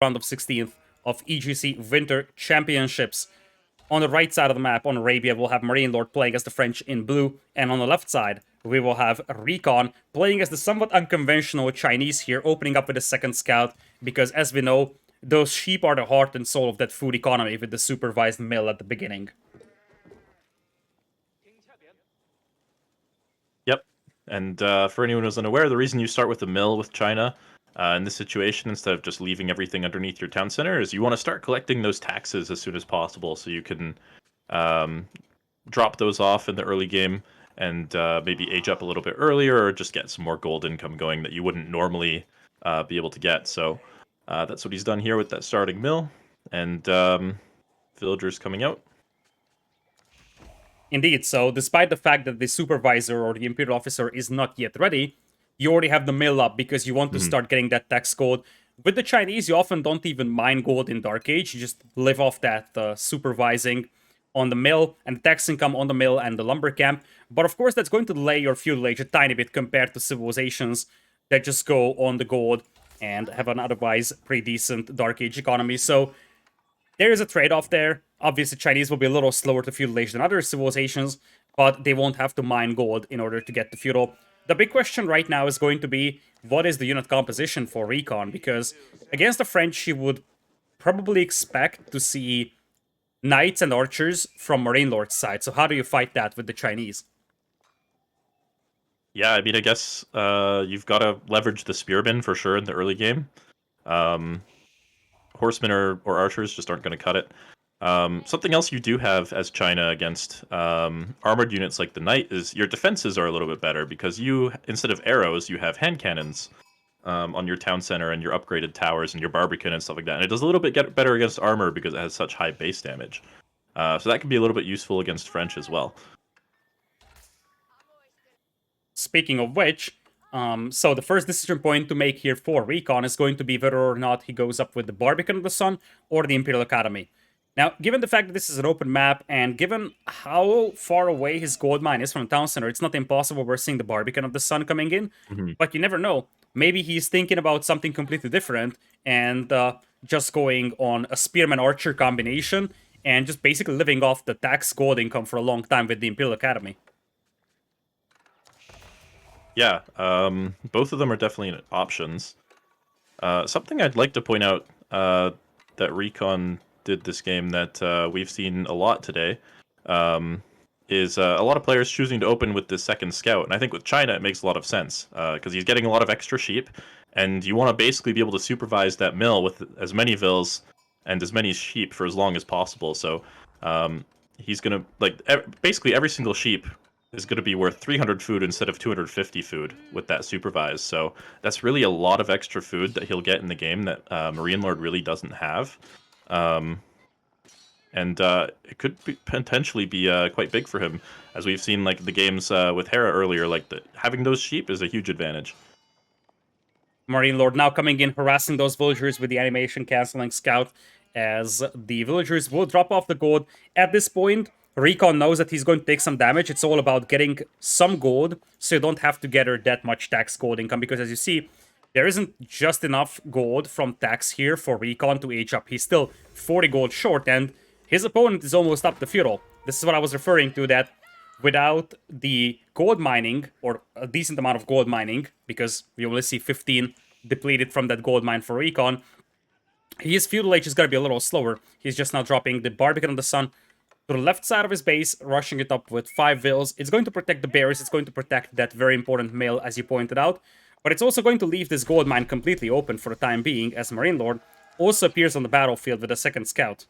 round of 16th of EGC Winter Championships. On the right side of the map, on Arabia, we'll have MarineLorD playing as the French in blue, and on the left side, we will have RecoN playing as the somewhat unconventional Chinese here, opening up with a second scout, because as we know, those sheep are the heart and soul of that food economy with the supervised mill at the beginning. Yep, and for anyone who's unaware, the reason you start with the mill with China in this situation, instead of just leaving everything underneath your town center, is you want to start collecting those taxes as soon as possible so you can drop those off in the early game and maybe age up a little bit earlier or just get some more gold income going that you wouldn't normally be able to get. So that's what he's done here with that starting mill, and villagers coming out. Indeed, so despite the fact that the supervisor or the Imperial officer is not yet ready, you already have the mill up because you want to start getting that tax gold. With the Chinese, you often don't even mine gold in Dark Age, you just live off that supervising on the mill and the tax income on the mill and the lumber camp. But of course, that's going to delay your feudal age a tiny bit compared to civilizations that just go on the gold and have an otherwise pretty decent Dark Age economy. So there is a trade-off there. Obviously, Chinese will be a little slower to feudal age than other civilizations, but they won't have to mine gold in order to get the feudal. The big question right now is going to be, what is the unit composition for RecoN? Because against the French, you would probably expect to see knights and archers from MarineLorD's side. So how do you fight that with the Chinese? Yeah, I mean, I guess you've got to leverage the spearmen for sure in the early game. Horsemen or archers just aren't going to cut it. Something else you do have as China against armored units like the Knight is your defenses are a little bit better because you, instead of arrows, you have hand cannons on your town center and your upgraded towers and your Barbican and stuff like that. And it does a little bit better against armor because it has such high base damage. So that can be a little bit useful against French as well. Speaking of which, so the first decision point to make here for RecoN is going to be whether or not he goes up with the Barbican of the Sun or the Imperial Academy. Now, given the fact that this is an open map, and given how far away his gold mine is from the town center, it's not impossible we're seeing the Barbican of the Sun coming in, but you never know. Maybe he's thinking about something completely different, and just going on a Spearman-Archer combination, and just basically living off the tax gold income for a long time with the Imperial Academy. Yeah, both of them are definitely options. Something I'd like to point out that RecoN did this game that we've seen a lot today is a lot of players choosing to open with the second scout. And I think with China, it makes a lot of sense because he's getting a lot of extra sheep. And you want to basically be able to supervise that mill with as many vills and as many sheep for as long as possible. So he's going to, basically every single sheep is going to be worth 300 food instead of 250 food with that supervised. So that's really a lot of extra food that he'll get in the game that MarineLorD really doesn't have. And it could potentially be quite big for him, as we've seen like the games with Hera earlier. Having those sheep is a huge advantage. MarineLorD now coming in, harassing those villagers with the animation canceling scout, as the villagers will drop off the gold. At this point, RecoN knows that he's going to take some damage. It's all about getting some gold, so you don't have to gather that much tax gold income, because as you see, there isn't just enough gold from tax here for RecoN to age up. He's still 40 gold short, and his opponent is almost up to feudal. This is what I was referring to, that without the gold mining, or a decent amount of gold mining, because we only see 15 depleted from that gold mine for RecoN, his feudal age is going to be a little slower. He's just now dropping the Barbican of the Sun to the left side of his base, rushing it up with 5 vills. It's going to protect the bears, it's going to protect that very important mill, as you pointed out, but it's also going to leave this gold mine completely open for the time being, as MarineLorD also appears on the battlefield with a second scout.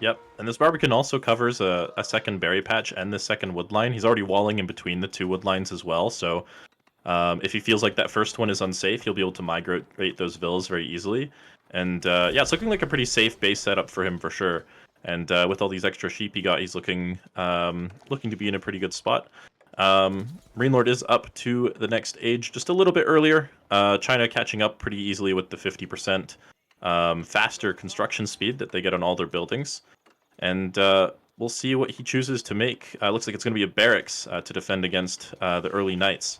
Yep, and this Barbican also covers a second berry patch and the second wood line. He's already walling in between the two wood lines as well, so if he feels like that first one is unsafe, he'll be able to migrate those villas very easily. And yeah, it's looking like a pretty safe base setup for him for sure. And with all these extra sheep he got, he's looking to be in a pretty good spot. MarineLorD is up to the next age just a little bit earlier. China catching up pretty easily with the 50% faster construction speed that they get on all their buildings. And we'll see what he chooses to make. Looks like it's going to be a barracks to defend against the early knights.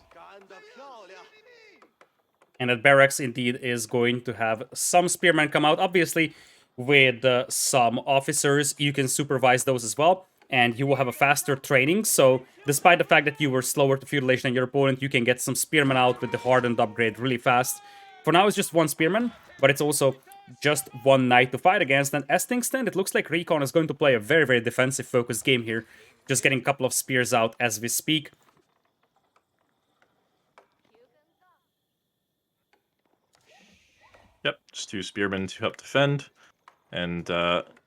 And that barracks indeed is going to have some spearmen come out. Obviously, with some officers, you can supervise those as well. And you will have a faster training. So, despite the fact that you were slower to feudalation than your opponent, you can get some spearmen out with the hardened upgrade really fast. For now, it's just one spearman, but it's also just one knight to fight against. And as things stand, it looks like RecoN is going to play a very, very defensive focused game here. Just getting a couple of spears out as we speak. Yep, just 2 spearmen to help defend, and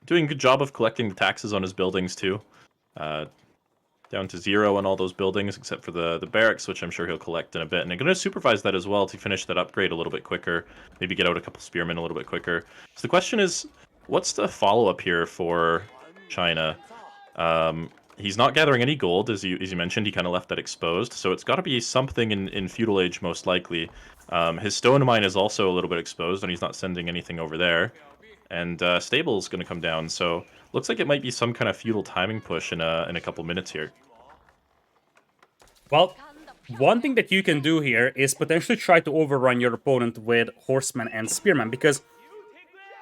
doing a good job of collecting the taxes on his buildings too. Down to 0 on all those buildings except for the barracks, which I'm sure he'll collect in a bit. And I'm going to supervise that as well to finish that upgrade a little bit quicker, maybe get out a couple spearmen a little bit quicker. So the question is, what's the follow-up here for China? He's not gathering any gold, as you mentioned. He kind of left that exposed, so it's got to be something in Feudal Age, most likely. His stone mine is also a little bit exposed, and he's not sending anything over there. And Stable's going to come down, so looks like it might be some kind of feudal timing push in a couple minutes here. Well, one thing that you can do here is potentially try to overrun your opponent with horsemen and spearmen, because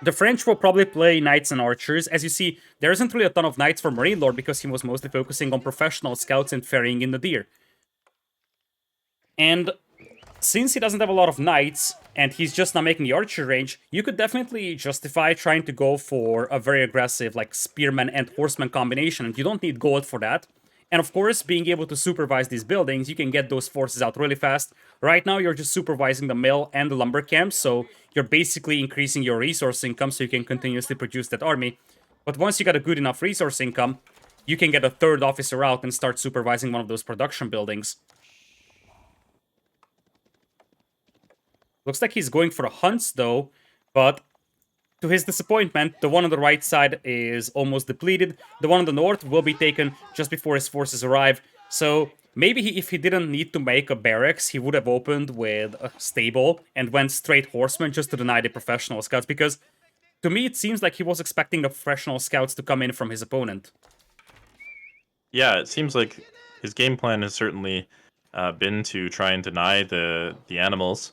the French will probably play knights and archers. As you see, there isn't really a ton of knights for MarineLorD because he was mostly focusing on professional scouts and ferrying in the deer. And since he doesn't have a lot of knights, and he's just not making the archer range, you could definitely justify trying to go for a very aggressive, like, spearman and horseman combination, and you don't need gold for that. And of course, being able to supervise these buildings, you can get those forces out really fast. Right now, you're just supervising the mill and the lumber camps, so you're basically increasing your resource income so you can continuously produce that army. But once you got a good enough resource income, you can get a third officer out and start supervising one of those production buildings. Looks like he's going for the hunts, though, but to his disappointment, the one on the right side is almost depleted. The one on the north will be taken just before his forces arrive. So maybe if he didn't need to make a barracks, he would have opened with a stable and went straight horsemen just to deny the professional scouts, because to me it seems like he was expecting the professional scouts to come in from his opponent. Yeah, it seems like his game plan has certainly been to try and deny the animals.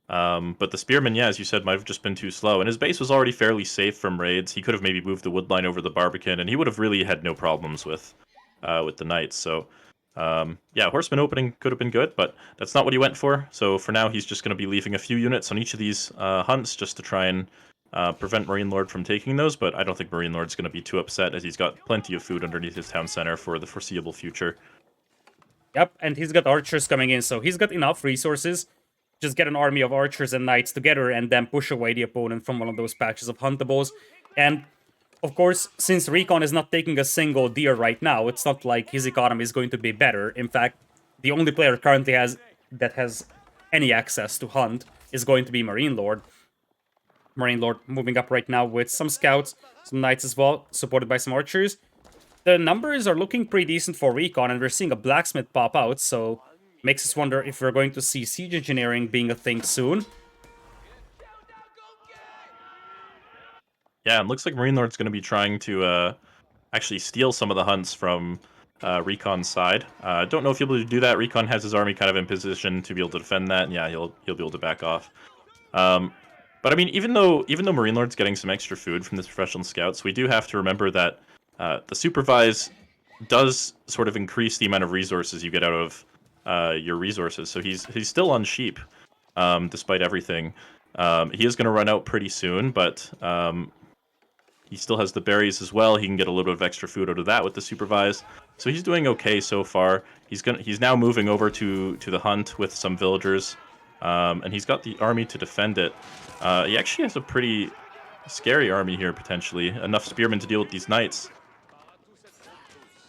But the spearmen, yeah, as you said, might have just been too slow. And his base was already fairly safe from raids. He could have maybe moved the wood line over the Barbican, and he would have really had no problems with the knights. So, yeah, horseman opening could have been good, but that's not what he went for. So for now, he's just going to be leaving a few units on each of these hunts just to try and prevent MarineLorD from taking those. But I don't think MarineLorD's going to be too upset, as he's got plenty of food underneath his town center for the foreseeable future. Yep, and he's got archers coming in, so he's got enough resources. Just get an army of archers and knights together and then push away the opponent from one of those patches of huntables. And, of course, since RecoN is not taking a single deer right now, it's not like his economy is going to be better. In fact, the only player currently that has any access to hunt is going to be MarineLorD. MarineLorD moving up right now with some scouts, some knights as well, supported by some archers. The numbers are looking pretty decent for RecoN, and we're seeing a blacksmith pop out, so makes us wonder if we're going to see siege engineering being a thing soon. Yeah, it looks like MarineLorD's going to be trying to actually steal some of the hunts from RecoN's side. I don't know if he'll be able to do that. RecoN has his army kind of in position to be able to defend that, and yeah, he'll be able to back off. But I mean, even though MarineLorD's getting some extra food from the professional scouts, we do have to remember that the supervise does sort of increase the amount of resources you get out of your resources. So he's still on sheep, despite everything. He is going to run out pretty soon, but he still has the berries as well. He can get a little bit of extra food out of that with the supervise. So he's doing okay so far. He's now moving over to the hunt with some villagers, and he's got the army to defend it. He actually has a pretty scary army here, potentially. Enough spearmen to deal with these knights.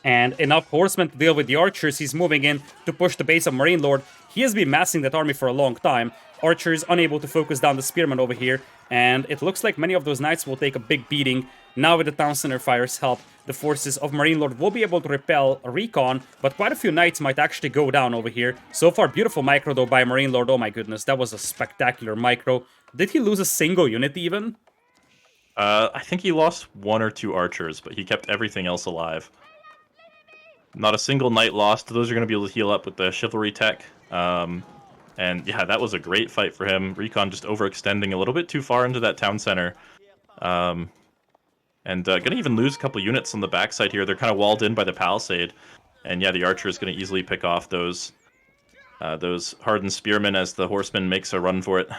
And enough horsemen to deal with the archers. He's moving in to push the base of MarineLorD. He has been massing that army for a long time. Archers unable to focus down the spearmen over here, and it looks like many of those knights will take a big beating. Now with the town center fire's help, the forces of MarineLorD will be able to repel RecoN, but quite a few knights might actually go down over here. So far, beautiful micro though by MarineLorD. Oh my goodness, that was a spectacular micro. Did he lose a single unit even? I think he lost 1 or 2 archers, but he kept everything else alive. Not a single knight lost. Those are going to be able to heal up with the chivalry tech. And yeah, that was a great fight for him. RecoN just overextending a little bit too far into that town center. And gonna even lose a couple units on the backside here. They're kind of walled in by the palisade. And yeah, the archer is gonna easily pick off those hardened spearmen as the horseman makes a run for it.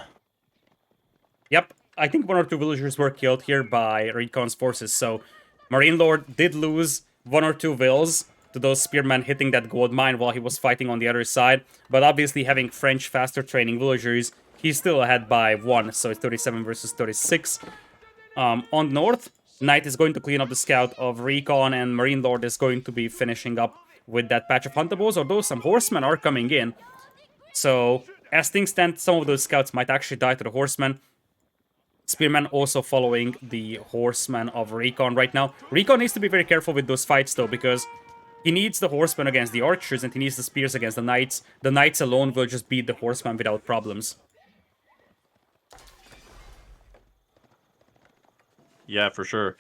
Yep, I think 1 or 2 villagers were killed here by RecoN's forces, so MarineLorD did lose 1 or 2 vills to those spearmen hitting that gold mine while he was fighting on the other side, but obviously having French faster training villagers, he's still ahead by 1, so it's 37 versus 36. On north, Knight is going to clean up the scout of RecoN, and MarineLorD is going to be finishing up with that patch of huntables, although some horsemen are coming in. So, as things stand, some of those scouts might actually die to the horsemen. Spearman also following the horseman of RecoN right now. RecoN needs to be very careful with those fights though, because he needs the horsemen against the archers and he needs the spears against the knights. The knights alone will just beat the horsemen without problems. Yeah, for sure.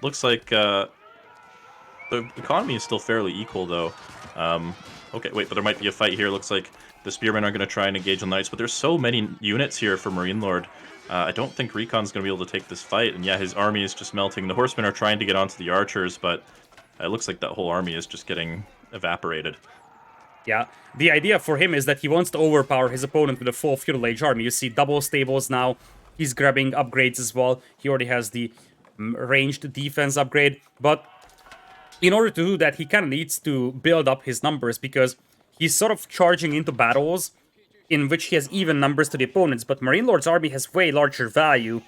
Looks like the economy is still fairly equal though. Okay, wait, but there might be a fight here. Looks like the spearmen are going to try and engage the knights, but there's so many units here for MarineLorD. I don't think RecoN's going to be able to take this fight, and yeah, his army is just melting. The horsemen are trying to get onto the archers, but it looks like that whole army is just getting evaporated. Yeah, the idea for him is that he wants to overpower his opponent with a full Feudal Age army. You see double stables now. He's grabbing upgrades as well. He already has the ranged defense upgrade, but in order to do that, he kind of needs to build up his numbers because he's sort of charging into battles in which he has even numbers to the opponents, but MarineLorD's army has way larger value.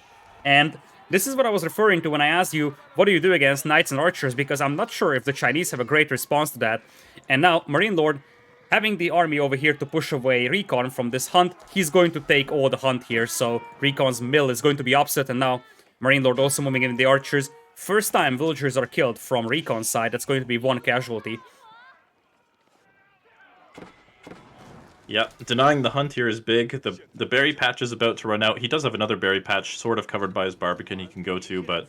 And this is what I was referring to when I asked you, what do you do against knights and archers? Because I'm not sure if the Chinese have a great response to that. And now, MarineLorD, having the army over here to push away RecoN from this hunt, he's going to take all the hunt here, so RecoN's mill is going to be upset, and now MarineLorD also moving in the archers. First time villagers are killed from RecoN's side, that's going to be 1 casualty. Yeah, denying the hunt here is big. The berry patch is about to run out. He does have another berry patch sort of covered by his barbican he can go to, but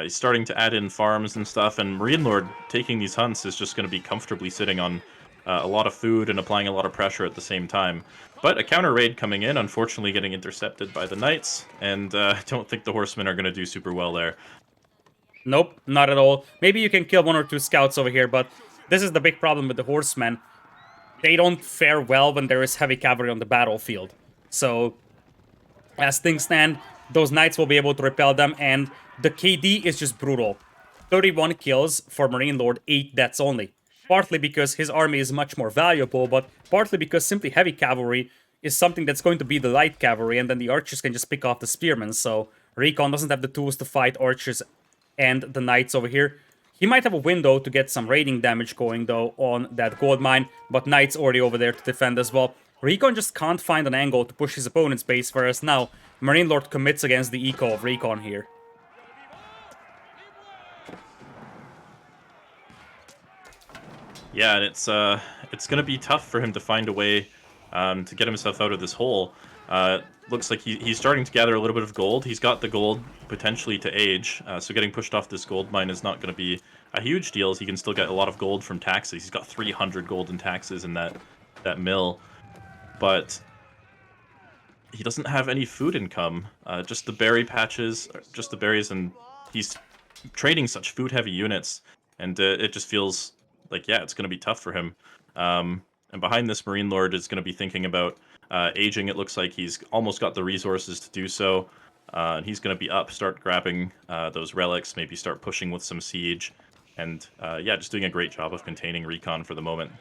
he's starting to add in farms and stuff, and MarineLorD taking these hunts is just going to be comfortably sitting on a lot of food and applying a lot of pressure at the same time. But a counter raid coming in, unfortunately getting intercepted by the knights, and I don't think the horsemen are going to do super well there. Nope, not at all. Maybe you can kill 1 or 2 scouts over here, but this is the big problem with the horsemen. They don't fare well when there is heavy cavalry on the battlefield. So, as things stand, those knights will be able to repel them, and the KD is just brutal. 31 kills for MarineLorD, 8 deaths only. Partly because his army is much more valuable, but partly because simply heavy cavalry is something that's going to be the light cavalry, and then the archers can just pick off the spearmen, so RecoN doesn't have the tools to fight archers and the knights over here. He might have a window to get some raiding damage going, though, on that gold mine, but Knight's already over there to defend as well. RecoN just can't find an angle to push his opponent's base, whereas now MarineLorD commits against the eco of RecoN here. Yeah, and it's going to be tough for him to find a way to get himself out of this hole. Looks like he's starting to gather a little bit of gold. He's got the gold potentially to age, so getting pushed off this gold mine is not going to be a huge deal, as he can still get a lot of gold from taxes. He's got 300 gold in taxes in that mill, but he doesn't have any food income. Just the berry patches, just the berries, and he's trading such food-heavy units, and it just feels like, yeah, it's going to be tough for him. And behind this, MarineLorD is going to be thinking about aging. It looks like he's almost got the resources to do so. And he's going to be up, start grabbing those relics, maybe start pushing with some siege. And yeah, just doing a great job of containing RecoN for the moment.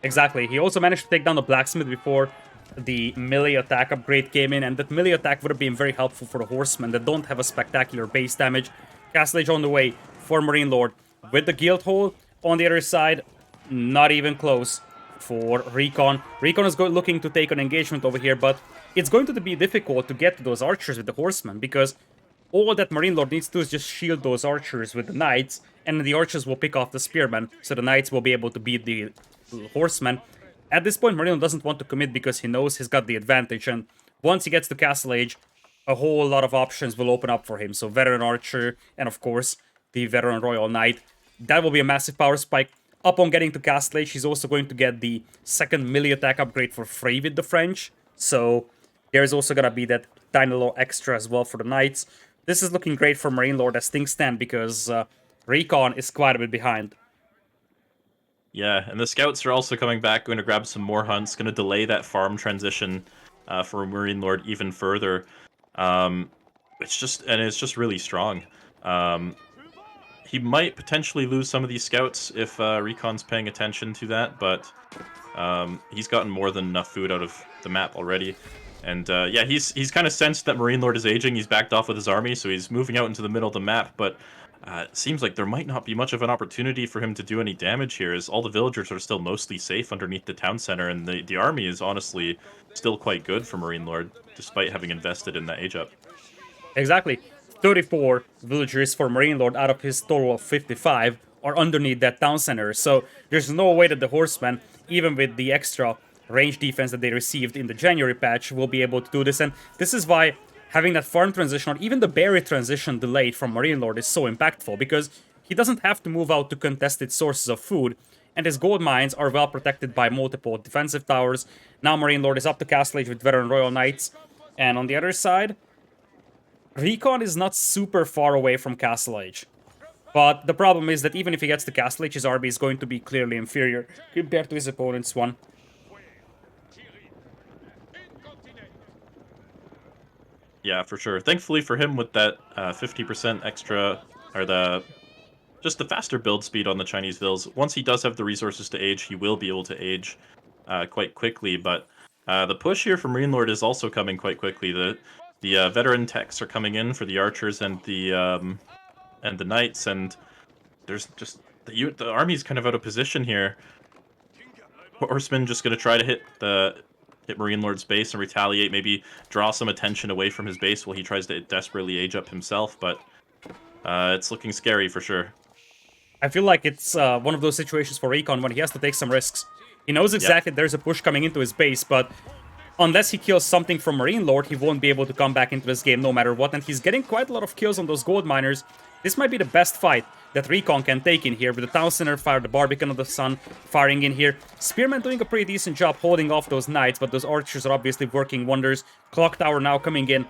Exactly. He also managed to take down the blacksmith before the melee attack upgrade came in, and that melee attack would have been very helpful for the horsemen that don't have a spectacular base damage. Castle Age on the way for MarineLorD. With the guild hole on the other side, not even close for RecoN. RecoN is looking to take an engagement over here, but it's going to be difficult to get to those archers with the horsemen, because all that MarineLorD needs to do is just shield those archers with the knights, and the archers will pick off the spearmen, so the knights will be able to beat the horsemen. At this point, MarineLorD doesn't want to commit because he knows he's got the advantage, and once he gets to Castle Age, a whole lot of options will open up for him. So Veteran Archer, and of course, the Veteran Royal Knight. That will be a massive power spike. Upon getting to Castle Age, he's also going to get the second melee attack upgrade for free with the French. So there's also gonna be that tiny little extra as well for the Knights. This is looking great for MarineLorD as things stand because RecoN is quite a bit behind. Yeah, and the scouts are also coming back, going to grab some more hunts, going to delay that farm transition for MarineLorD even further. It's just really strong. Um, he might potentially lose some of these scouts if RecoN's paying attention to that, but he's gotten more than enough food out of the map already. And yeah, he's kind of sensed that MarineLorD is aging. He's backed off with his army, so he's moving out into the middle of the map. But it seems like there might not be much of an opportunity for him to do any damage here, as all the villagers are still mostly safe underneath the town center, and the army is honestly still quite good for MarineLorD, despite having invested in that age up. Exactly. 34 villagers for MarineLorD out of his total of 55 are underneath that town center. So there's no way that the horsemen, even with the extra range defense that they received in the January patch, will be able to do this. And this is why having that farm transition or even the berry transition delayed from MarineLorD is so impactful, because he doesn't have to move out to contested sources of food, and his gold mines are well protected by multiple defensive towers. Now MarineLorD is up to Castle Age with Veteran Royal Knights, and on the other side, RecoN is not super far away from Castle Age. But the problem is that even if he gets to Castle Age, his army is going to be clearly inferior compared to his opponent's one. Yeah, for sure. Thankfully for him, with that 50% extra, or just the faster build speed on the Chinese vills, once he does have the resources to age, he will be able to age quite quickly. But the push here from MarineLorD is also coming quite quickly. The veteran techs are coming in for the archers and the knights, and there's just the army's kind of out of position here. Horsemen just going to try to hit MarineLorD's base and retaliate, maybe draw some attention away from his base while he tries to desperately age up himself, but it's looking scary for sure. I feel like it's one of those situations for RecoN when he has to take some risks. He knows exactly there's a push coming into his base, but unless he kills something from MarineLorD, he won't be able to come back into this game no matter what, and he's getting quite a lot of kills on those gold miners. This might be the best fight that RecoN can take in here, with the Town Center fire, the Barbican of the Sun firing in here. Spearman doing a pretty decent job holding off those knights, but those archers are obviously working wonders. Clock Tower now coming in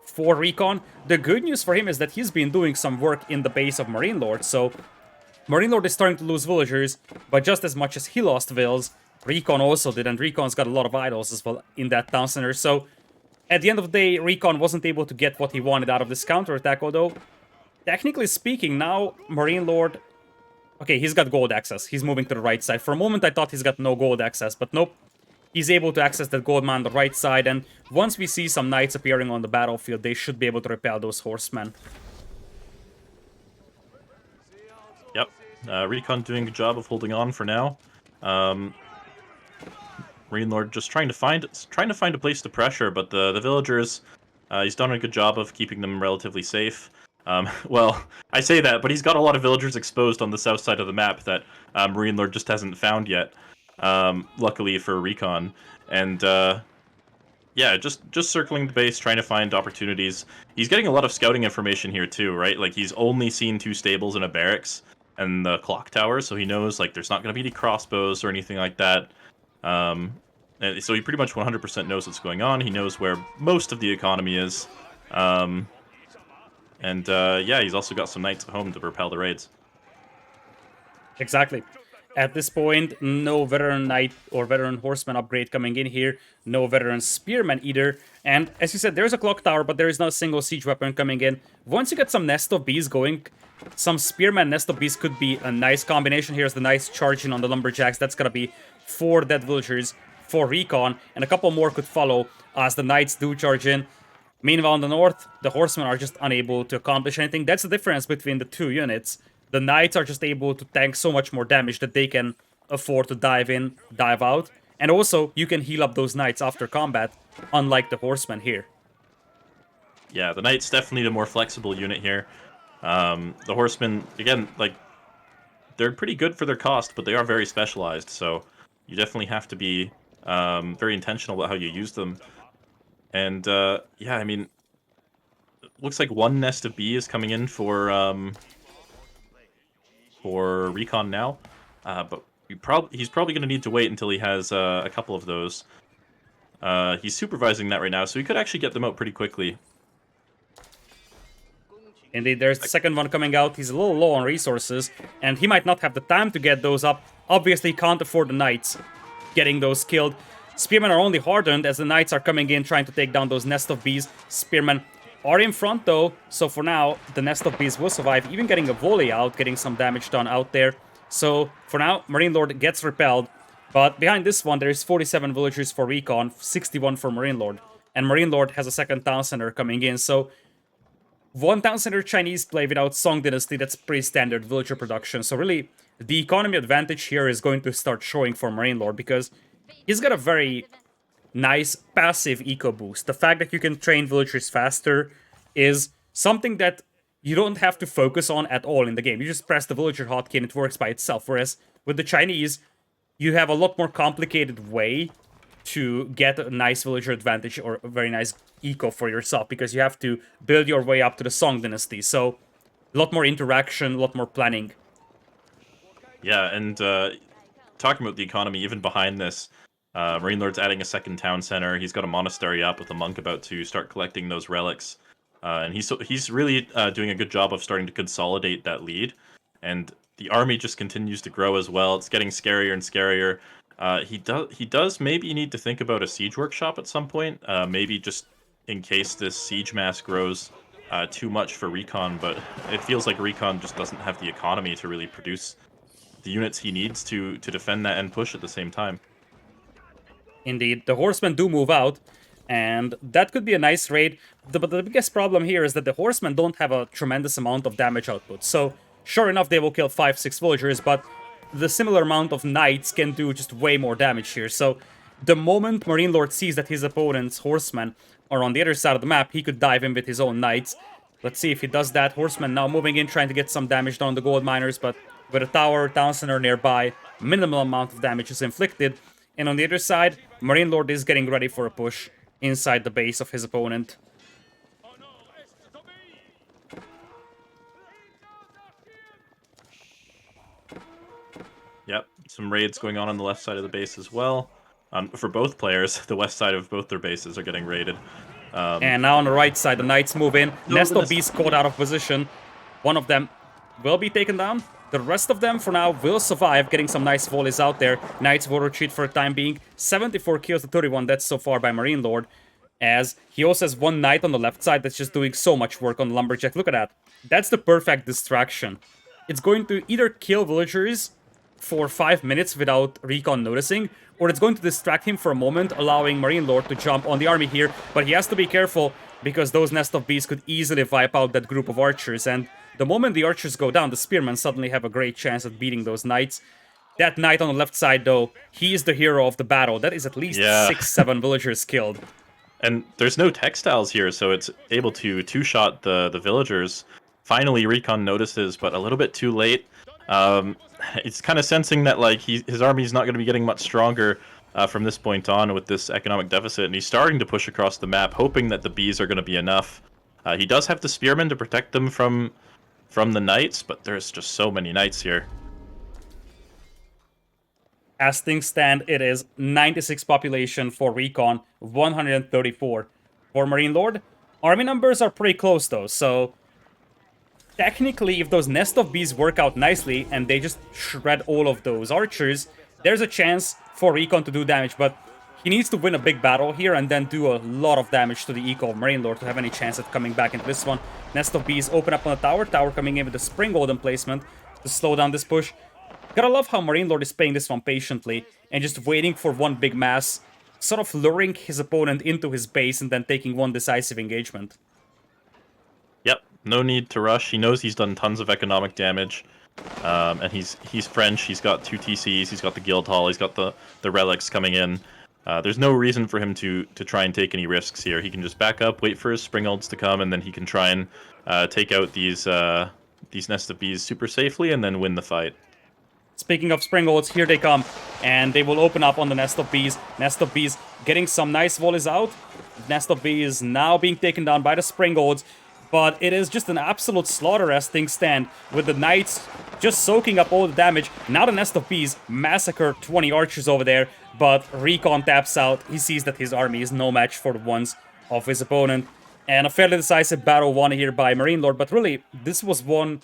for RecoN. The good news for him is that he's been doing some work in the base of MarineLorD, so MarineLorD is starting to lose villagers, but just as much as he lost vills, RecoN also did, and RecoN's got a lot of idols as well in that town center. So at the end of the day, RecoN wasn't able to get what he wanted out of this counterattack, although technically speaking, now MarineLorD, okay, he's got gold access. He's moving to the right side. For a moment, I thought he's got no gold access, but nope. He's able to access that gold mine on the right side, and once we see some knights appearing on the battlefield, they should be able to repel those horsemen. Yep. RecoN doing a good job of holding on for now. MarineLorD just trying to find a place to pressure, but the villagers, he's done a good job of keeping them relatively safe. Well, I say that, but he's got a lot of villagers exposed on the south side of the map that MarineLorD just hasn't found yet. Luckily for RecoN, and yeah, just circling the base, trying to find opportunities. He's getting a lot of scouting information here too, right? Like, he's only seen 2 stables and a barracks and the clock tower, so he knows like there's not going to be any crossbows or anything like that. And so he pretty much 100% knows what's going on. He knows where most of the economy is. Yeah, he's also got some knights at home to repel the raids. Exactly. At this point, no veteran knight or veteran horseman upgrade coming in here. No veteran spearman either. And as you said, there's a clock tower, but there is not a single siege weapon coming in. Once you get some nest of bees going, some spearman nest of bees could be a nice combination. Here's the nice charging on the lumberjacks. That's gonna be 4 dead villagers for RecoN, and a couple more could follow as the knights do charge in. Meanwhile, in the north, the horsemen are just unable to accomplish anything. That's the difference between the 2 units. The knights are just able to tank so much more damage that they can afford to dive in, dive out. And also, you can heal up those knights after combat, unlike the horsemen here. Yeah, the knights definitely the more flexible unit here. The horsemen, again, like, they're pretty good for their cost, but they are very specialized, so you definitely have to be very intentional about how you use them. And yeah, I mean, looks like 1 nest of bee is coming in for RecoN now. But he's probably going to need to wait until he has a couple of those. He's supervising that right now, so he could actually get them out pretty quickly. Indeed, there's the second one coming out. He's a little low on resources, and he might not have the time to get those up. Obviously, can't afford the knights getting those killed. Spearmen are only hardened as the knights are coming in trying to take down those nest of bees. Spearmen are in front though, so for now, the nest of bees will survive, even getting a volley out, getting some damage done out there. So for now, MarineLorD gets repelled, but behind this one, there is 47 villagers for RecoN, 61 for MarineLorD, and MarineLorD has a second town center coming in, so one town center Chinese play without Song Dynasty, that's pretty standard villager production. So really, the economy advantage here is going to start showing for MarineLorD because he's got a very nice passive eco boost. The fact that you can train villagers faster is something that you don't have to focus on at all in the game. You just press the villager hotkey and it works by itself. Whereas with the Chinese, you have a lot more complicated way to get a nice villager advantage or a very nice eco for yourself because you have to build your way up to the Song Dynasty. So a lot more interaction, a lot more planning. Yeah, and talking about the economy, even behind this, MarineLorD's adding a second town center. He's got a monastery up with a monk about to start collecting those relics. And he's really doing a good job of starting to consolidate that lead. And the army just continues to grow as well. It's getting scarier and scarier. He does maybe need to think about a siege workshop at some point. Maybe just in case this siege mass grows too much for RecoN. But it feels like RecoN just doesn't have the economy to really produce the units he needs to defend that and push at the same time. Indeed, the horsemen do move out, and that could be a nice raid. But the biggest problem here is that the horsemen don't have a tremendous amount of damage output. So, sure enough, they will kill 5-6 villagers, but the similar amount of knights can do just way more damage here. So, the moment MarineLorD sees that his opponent's horsemen are on the other side of the map, he could dive in with his own knights. Let's see if he does that. Horsemen now moving in, trying to get some damage done on the gold miners, but with a town center nearby, minimal amount of damage is inflicted. And on the other side, MarineLorD is getting ready for a push inside the base of his opponent. Yep, some raids going on the left side of the base as well. For both players, the west side of both their bases are getting raided. And now on the right side, the knights move in. Nest of Bees caught out of position. One of them will be taken down. The rest of them, for now, will survive, getting some nice volleys out there. Knights will retreat for the time being. 74 kills to 31 deaths so far by MarineLorD, as he also has one knight on the left side that's just doing so much work on the Lumberjack. Look at that. That's the perfect distraction. It's going to either kill villagers for 5 minutes without RecoN noticing, or it's going to distract him for a moment, allowing MarineLorD to jump on the army here. But he has to be careful, because those Nest of Bees could easily wipe out that group of archers, and the moment the archers go down, the spearmen suddenly have a great chance at beating those knights. That knight on the left side, though, he is the hero of the battle. That is at least 6-7 villagers killed. And there's no textiles here, so it's able to two-shot the villagers. Finally, RecoN notices, but a little bit too late. It's kind of sensing that like his army's not going to be getting much stronger from this point on with this economic deficit, and he's starting to push across the map, hoping that the bees are going to be enough. He does have the spearmen to protect them from the knights, but there's just so many knights here. As things stand, it is 96 population for RecoN, 134 for MarineLorD. Army numbers are pretty close though, so technically if those Nest of Bees work out nicely and they just shred all of those archers, there's a chance for RecoN to do damage, but he needs to win a big battle here and then do a lot of damage to the eco of MarineLorD to have any chance at coming back into this one. Nest of Bees open up on the tower, tower coming in with the Spring Golden placement to slow down this push. Gotta love how MarineLorD is playing this one patiently and just waiting for one big mass, sort of luring his opponent into his base and then taking one decisive engagement. Yep, no need to rush. He knows he's done tons of economic damage, and he's French. He's got 2 TCs, he's got the guild hall, he's got the relics coming in. There's no reason for him to try and take any risks here. He can just back up, wait for his spring ults to come, and then he can try and take out these Nest of Bees super safely and then win the fight. Speaking of Spring Ults, here they come, and they will open up on the Nest of Bees. Nest of Bees getting some nice volleys out. Nest of Bees now being taken down by the Spring Ults, but it is just an absolute slaughter as things stand, with the Knights just soaking up all the damage. Now the Nest of Bees massacre 20 archers over there, but RecoN taps out. He sees that his army is no match for the ones of his opponent. And a fairly decisive battle won here by MarineLorD, but really, this was won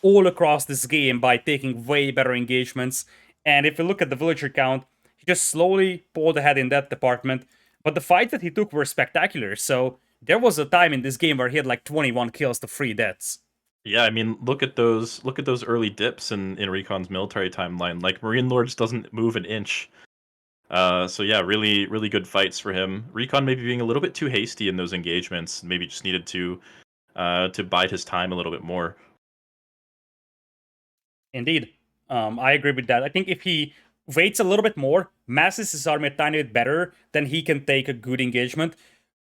all across this game by taking way better engagements. And if you look at the villager count, he just slowly pulled ahead in that department. But the fights that he took were spectacular, so there was a time in this game where he had like 21 kills to 3 deaths. Yeah, I mean, look at those early dips in RecoN's military timeline. Like MarineLords doesn't move an inch. So yeah, really good fights for him. RecoN maybe being a little bit too hasty in those engagements. Maybe just needed to bide his time a little bit more. Indeed. I agree with that. I think if he waits a little bit more, masses his army a tiny bit better, then he can take a good engagement.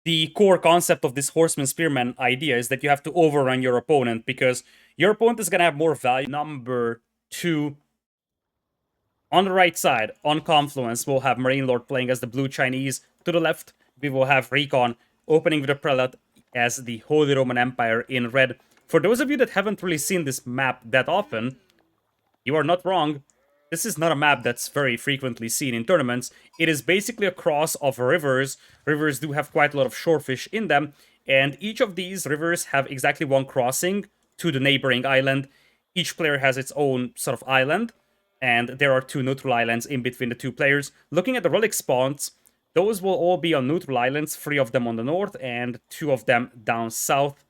The core concept of this Horseman Spearman idea is that you have to overrun your opponent because your opponent is going to have more value. Number 2, on the right side, on Confluence, we'll have MarineLorD playing as the Blue Chinese. To the left, we will have RecoN opening with a Prelate as the Holy Roman Empire in red. For those of you that haven't really seen this map that often, you are not wrong. This is not a map that's very frequently seen in tournaments. It is basically a cross of rivers. Rivers do have quite a lot of shorefish in them, and each of these rivers have exactly one crossing to the neighboring island. Each player has its own sort of island, and there are 2 neutral islands in between the 2 players. Looking at the relic spawns, those will all be on neutral islands, 3 of them on the north and 2 of them down south.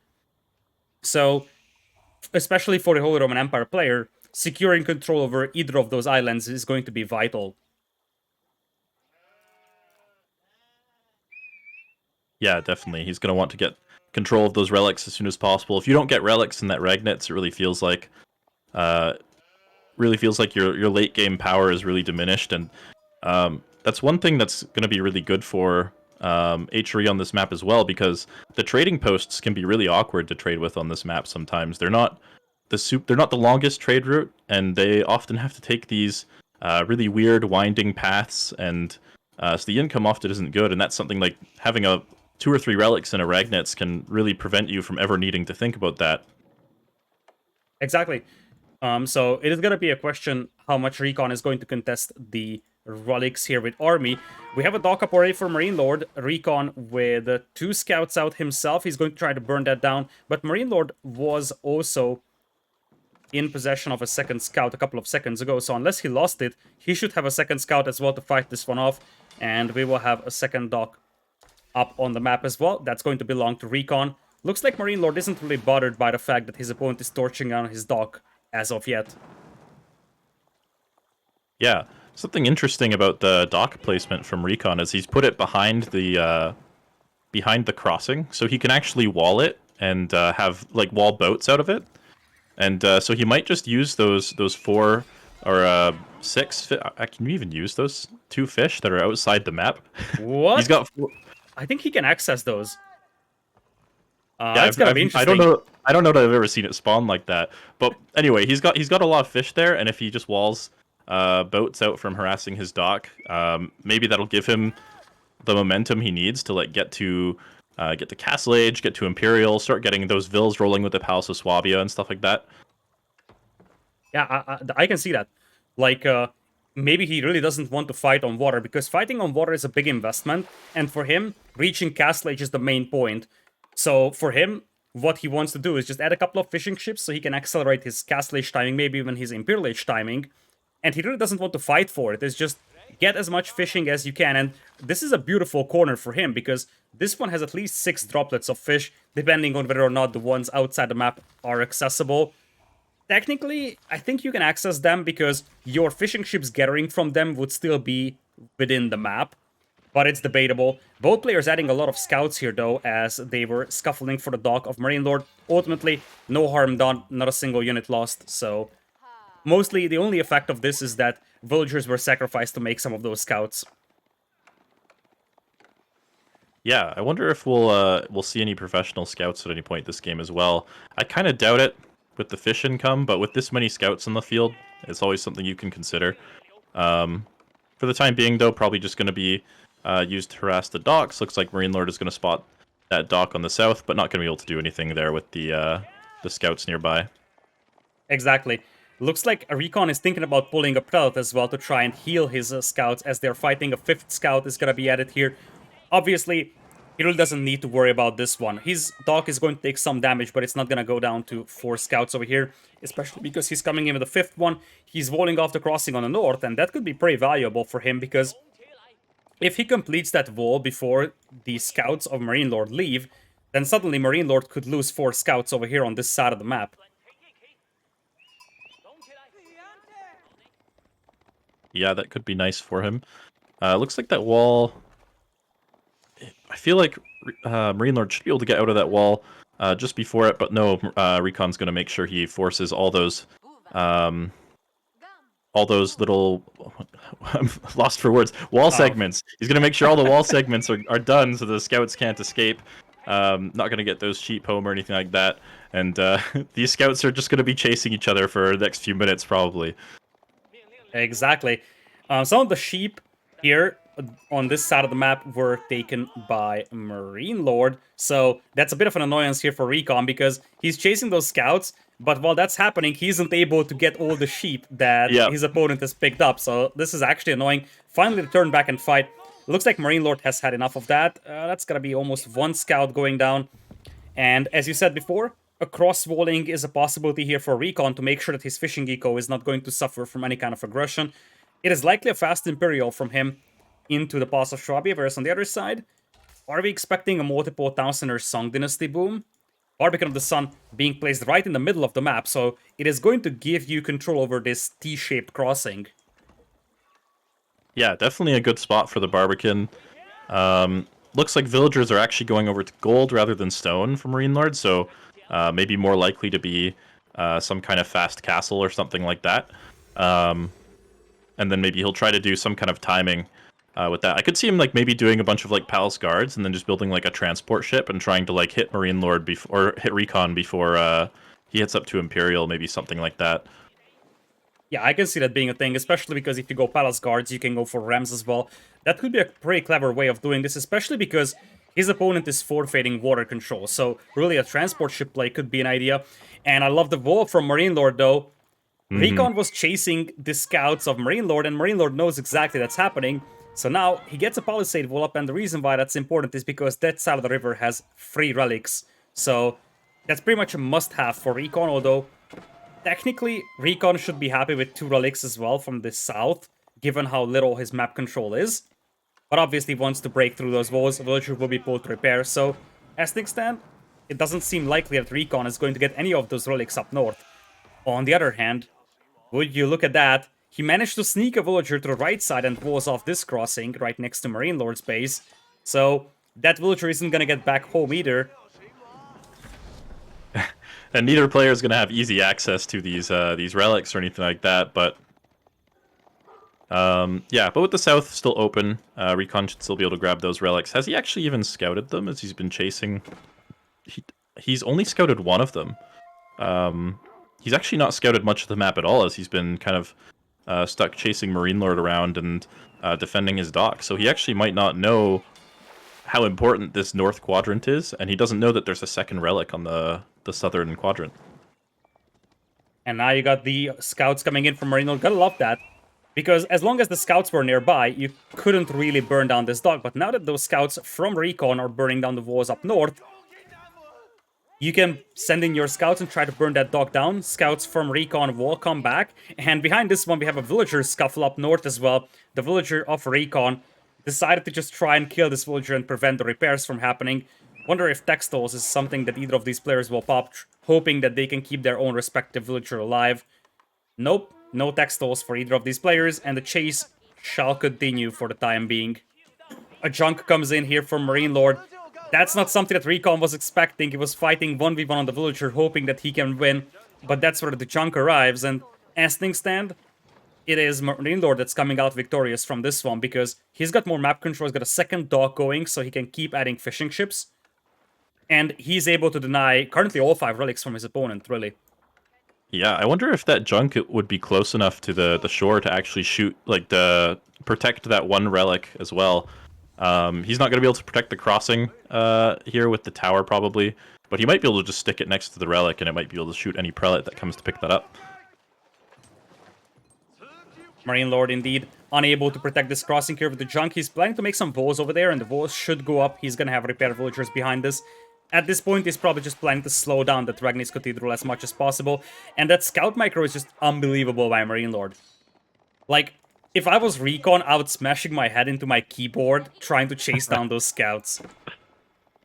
So, especially for the Holy Roman Empire player, securing control over either of those islands is going to be vital. Yeah, definitely. He's going to want to get control of those relics as soon as possible. If you don't get relics in that Ragnitz, it really feels like your late game power is really diminished, and that's one thing that's going to be really good for HRE on this map as well, because the trading posts can be really awkward to trade with on this map sometimes. They're not the longest trade route, and they often have to take these really weird winding paths, and so the income often isn't good, and that's something like having 2 or 3 relics in a Ragnitz can really prevent you from ever needing to think about that. Exactly. So it is going to be a question how much RecoN is going to contest the relics here with army. We have a dock up already for MarineLorD. RecoN with 2 scouts out himself. He's going to try to burn that down. But MarineLorD was also in possession of a second scout a couple of seconds ago. So unless he lost it, he should have a second scout as well to fight this one off. And we will have a second dock up on the map as well. That's going to belong to RecoN. Looks like MarineLorD isn't really bothered by the fact that his opponent is torching down his dock as of yet. Yeah, something interesting about the dock placement from RecoN is he's put it behind the crossing, so he can actually wall it and have like wall boats out of it. And so he might just use those 4 or 6. Can you even use those 2 fish that are outside the map? What? He's got. I think he can access those. Yeah, that's gonna be interesting. I don't know that I've ever seen it spawn like that. But anyway, he's got a lot of fish there, and if he just walls boats out from harassing his dock, maybe that'll give him the momentum he needs to like get to Castle Age, get to Imperial, start getting those vills rolling with the Palace of Swabia and stuff like that. Yeah, I can see that. Like, maybe he really doesn't want to fight on water, because fighting on water is a big investment, and for him, reaching Castle Age is the main point. So for him, what he wants to do is just add a couple of fishing ships so he can accelerate his Castle Age timing, maybe even his Imperial Age timing, and he really doesn't want to fight for it. It's just get as much fishing as you can, and this is a beautiful corner for him, because this one has at least 6 droplets of fish, depending on whether or not the ones outside the map are accessible. Technically, I think you can access them because your fishing ships gathering from them would still be within the map, but it's debatable. Both players adding a lot of scouts here, though, as they were scuffling for the dock of MarineLorD. Ultimately, no harm done, not a single unit lost, so mostly the only effect of this is that villagers were sacrificed to make some of those scouts. Yeah, I wonder if we'll see any professional scouts at any point this game as well. I kind of doubt it with the fish income, but with this many scouts in the field, it's always something you can consider. For the time being, though, probably just going to be used to harass the docks. Looks like MarineLorD is going to spot that dock on the south, but not going to be able to do anything there with the scouts nearby. Exactly. Looks like RecoN is thinking about pulling a prelate as well to try and heal his scouts as they're fighting. A 5th scout is going to be added here. Obviously, he really doesn't need to worry about this one. His dock is going to take some damage, but it's not going to go down to 4 scouts over here, especially because he's coming in with the 5th one. He's walling off the crossing on the north, and that could be pretty valuable for him because if he completes that wall before the scouts of MarineLorD leave, then suddenly MarineLorD could lose 4 scouts over here on this side of the map. Yeah, that could be nice for him. Looks like that wall... I feel like MarineLorD should be able to get out of that wall just before it, but no, RecoN's going to make sure he forces all those little... I'm lost for words. Wall segments. He's going to make sure all the wall segments are done so the scouts can't escape. Not going to get those sheep home or anything like that. And these scouts are just going to be chasing each other for the next few minutes, probably. Exactly. Some of the sheep here on this side of the map were taken by MarineLorD, so that's a bit of an annoyance here for RecoN because he's chasing those scouts, but while that's happening, he isn't able to get all the sheep that his opponent has picked up, so this is actually annoying. Finally, to turn back and fight. Looks like MarineLorD has had enough of that. That's gonna be almost 1 scout going down, and as you said before, a cross-walling is a possibility here for RecoN to make sure that his fishing eco is not going to suffer from any kind of aggression. It is likely a fast Imperial from him into the Pass of Shrabi, whereas on the other side, are we expecting a multiple Thousander Song Dynasty boom? Barbican of the Sun being placed right in the middle of the map, so it is going to give you control over this T-shaped crossing. Yeah, definitely a good spot for the Barbican. Looks like villagers are actually going over to gold rather than stone for MarineLorD, so maybe more likely to be some kind of fast castle or something like that. And then maybe he'll try to do some kind of timing with that. I could see him like maybe doing a bunch of like palace guards and then just building like a transport ship and trying to like hit MarineLorD or hit RecoN before he hits up to Imperial, maybe something like that. Yeah, I can see that being a thing, especially because if you go Palace Guards, you can go for Rams as well. That could be a pretty clever way of doing this, especially because his opponent is forfeiting water control, so really a transport ship play could be an idea. And I love the wall from MarineLorD, though. RecoN was chasing the scouts of MarineLorD, and MarineLorD knows exactly that's happening. So now he gets a palisade wall up, and the reason why that's important is because that side of the river has 3 relics. So that's pretty much a must-have for RecoN, although technically RecoN should be happy with 2 relics as well from the south, given how little his map control is. But obviously wants to break through those walls, a villager will be pulled to repair. So as things stand, it doesn't seem likely that RecoN is going to get any of those relics up north. On the other hand, would you look at that, he managed to sneak a villager to the right side and walls off this crossing right next to MarineLorD's base. So that villager isn't gonna get back home either. And neither player is going to have easy access to these relics or anything like that, but yeah, but with the south still open, RecoN should still be able to grab those relics. Has he actually even scouted them as he's been chasing? He's only scouted 1 of them. He's actually not scouted much of the map at all as he's been kind of stuck chasing MarineLorD around and defending his dock. So he actually might not know how important this north quadrant is, and he doesn't know that there's a second relic on the southern quadrant. And now you got the scouts coming in from MarineLorD. Gotta love that. Because as long as the scouts were nearby, you couldn't really burn down this dock. But now that those scouts from RecoN are burning down the walls up north, you can send in your scouts and try to burn that dock down. Scouts from RecoN will come back. And behind this one, we have a villager scuffle up north as well. The villager of RecoN decided to just try and kill this villager and prevent the repairs from happening. Wonder if textiles is something that either of these players will pop, hoping that they can keep their own respective villager alive. Nope, no textiles for either of these players, and the chase shall continue for the time being. A junk comes in here from MarineLorD. That's not something that RecoN was expecting. He was fighting 1v1 on the villager, hoping that he can win, but that's where the junk arrives, and as things stand, it is MarineLorD that's coming out victorious from this one, because he's got more map control, he's got a second dock going, so he can keep adding fishing ships. And he's able to deny currently all 5 relics from his opponent, really. Yeah, I wonder if that junk would be close enough to the shore to actually shoot, like, protect that 1 relic as well. He's not going to be able to protect the crossing here with the tower, probably. But he might be able to just stick it next to the relic, and it might be able to shoot any prelate that comes to pick that up. MarineLorD indeed unable to protect this crossing here with the junk. He's planning to make some walls over there, and the walls should go up. He's gonna have repair villagers behind this. At this point, he's probably just planning to slow down the Dragonese Cathedral as much as possible. And that scout micro is just unbelievable by MarineLorD. Like, if I was RecoN, I would smashing my head into my keyboard trying to chase down those scouts.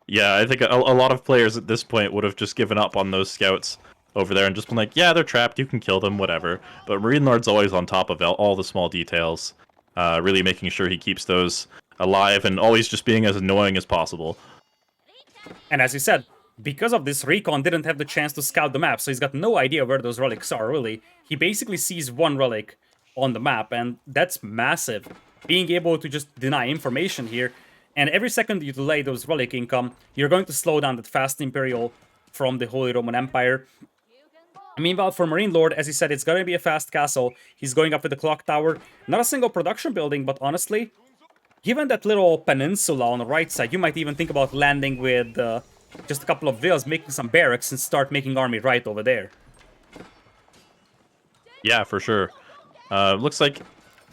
Yeah, I think a lot of players at this point would have just given up on those scouts over there and just been like, yeah, they're trapped, you can kill them, whatever. But MarineLorD's always on top of all the small details, really making sure he keeps those alive and always just being as annoying as possible. And as you said, because of this, RecoN didn't have the chance to scout the map, so he's got no idea where those relics are, really. He basically sees one relic on the map, and that's massive. Being able to just deny information here, and every second you delay those relic income, you're going to slow down that fast Imperial from the Holy Roman Empire. Meanwhile, for MarineLorD, as he said, it's going to be a fast castle. He's going up with the clock tower. Not a single production building, but honestly, given that little peninsula on the right side, you might even think about landing with just a couple of villas, making some barracks, and start making army right over there. Yeah, for sure. Looks like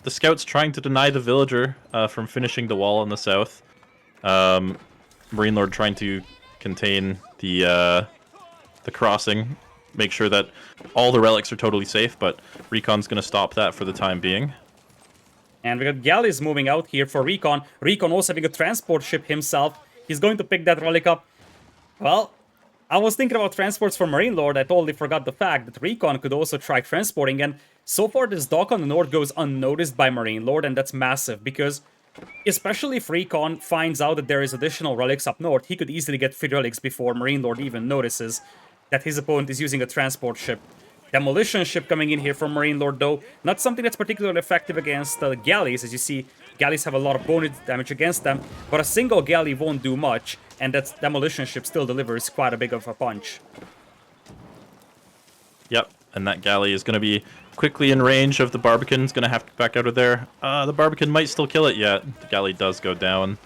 the scout's trying to deny the villager from finishing the wall on the south. MarineLorD trying to contain the crossing, make sure that all the relics are totally safe, but RecoN's going to stop that for the time being. And we got galleys moving out here for RecoN. RecoN also having a transport ship himself. He's going to pick that relic up. Well, I was thinking about transports for MarineLorD. I totally forgot the fact that RecoN could also try transporting, and so far this dock on the north goes unnoticed by MarineLorD, and that's massive, because especially if RecoN finds out that there is additional relics up north, he could easily get 3 relics before MarineLorD even notices that his opponent is using a transport ship. Demolition ship coming in here from MarineLorD, though. Not something that's particularly effective against galleys. As you see, galleys have a lot of bonus damage against them, but a single galley won't do much, and that demolition ship still delivers quite a big of a punch. Yep, and that galley is going to be quickly in range of the Barbican. It's going to have to back out of there. The Barbican might still kill it yet. The galley does go down.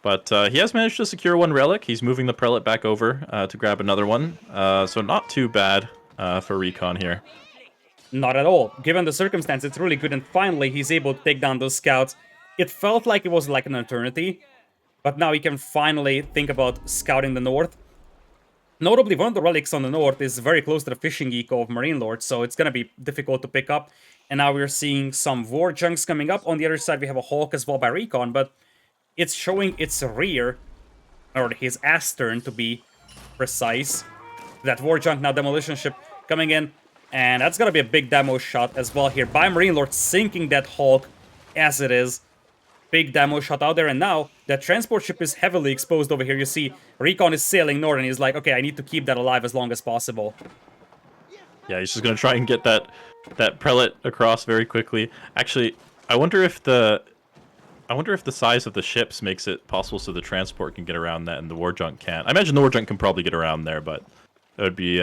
But he has managed to secure 1 relic. He's moving the prelate back over to grab another one. So not too bad for RecoN here. Not at all. Given the circumstance, it's really good, and finally he's able to take down those scouts. It felt like it was like an eternity, but now he can finally think about scouting the north. Notably, one of the relics on the north is very close to the fishing eco of MarineLorD, so it's going to be difficult to pick up. And now we're seeing some war junks coming up. On the other side, we have a Hawk as well by RecoN, but it's showing its rear, or his astern to be precise. That war junk, now demolition ship coming in, and that's gonna be a big demo shot as well here by MarineLorD, sinking that Hawk as it is. Big demo shot out there, and now that transport ship is heavily exposed over here. You see RecoN is sailing north, and he's like, okay, I need to keep that alive as long as possible. Yeah, he's just gonna try and get that prelate across very quickly. Actually, I wonder if the size of the ships makes it possible so the transport can get around that and the war junk can't. I imagine the war junk can probably get around there, but it would be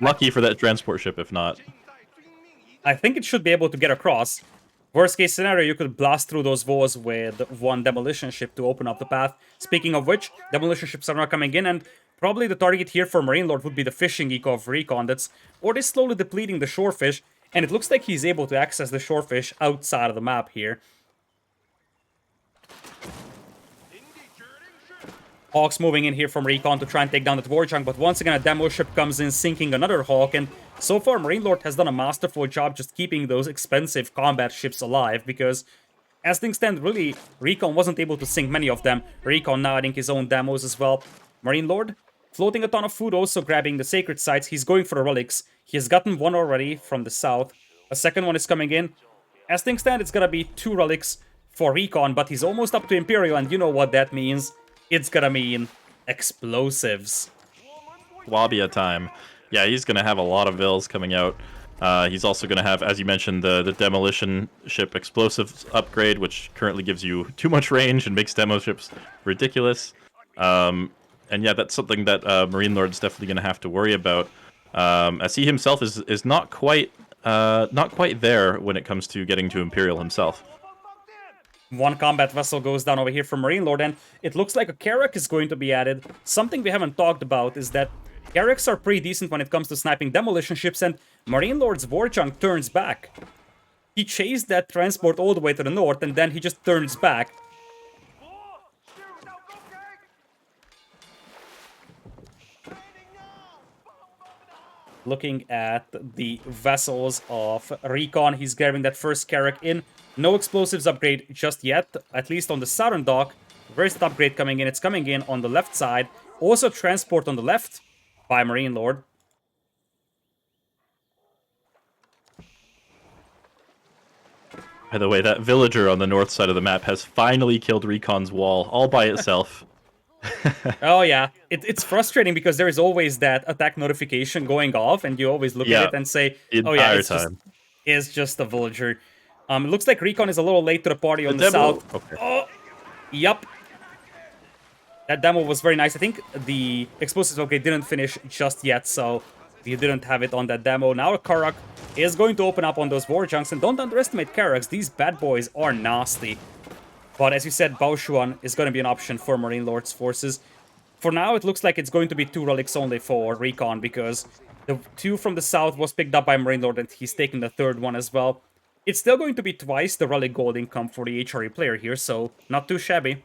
lucky for that transport ship if not. I think it should be able to get across. Worst case scenario, you could blast through those walls with 1 demolition ship to open up the path. Speaking of which, demolition ships are not coming in, and probably the target here for MarineLorD would be the fishing eco of RecoN that's already slowly depleting the shorefish, and it looks like he's able to access the shorefish outside of the map here. Hawks moving in here from RecoN to try and take down the war junk, but once again a demo ship comes in, sinking another Hawk, and so far MarineLorD has done a masterful job just keeping those expensive combat ships alive, because as things stand, really, RecoN wasn't able to sink many of them. RecoN now adding his own demos as well. MarineLorD floating a ton of food, also grabbing the sacred sites. He's going for the relics. He has gotten 1 already from the south. A second one is coming in. As things stand, it's gonna be 2 relics for RecoN, but he's almost up to Imperial, and you know what that means. It's gonna mean explosives. Wabia time. Yeah, he's going to have a lot of vills coming out. He's also going to have, as you mentioned, the demolition ship explosives upgrade, which currently gives you too much range and makes demo ships ridiculous. And yeah, that's something that MarineLorD's definitely going to have to worry about, as he himself is not quite there when it comes to getting to Imperial himself. 1 combat vessel goes down over here from MarineLorD, and it looks like a Carrack is going to be added. Something we haven't talked about is that Garrix are pretty decent when it comes to sniping demolition ships, and MarineLorD's Warjunk turns back. He chased that transport all the way to the north, and then he just turns back. Looking at the vessels of RecoN, he's grabbing that first Carrack in. No explosives upgrade just yet, at least on the southern dock. Where's the upgrade coming in? It's coming in on the left side. Also transport on the left by MarineLorD. By the way, that villager on the north side of the map has finally killed RecoN's wall all by itself. Oh yeah, it's frustrating because there is always that attack notification going off, and you always look at it and say, "Oh yeah, it's just a villager." It looks like RecoN is a little late to the party on the south. Okay. Oh, yup. That demo was very nice. I think the explosives didn't finish just yet, so you didn't have it on that demo. Now Karak is going to open up on those Warjunks, and don't underestimate Karaks. These bad boys are nasty. But as you said, Baoshuan is going to be an option for MarineLorD's forces. For now, it looks like it's going to be 2 relics only for RecoN, because the 2 from the south was picked up by MarineLorD, and he's taking the 3rd one as well. It's still going to be twice the relic gold income for the HRE player here, so not too shabby.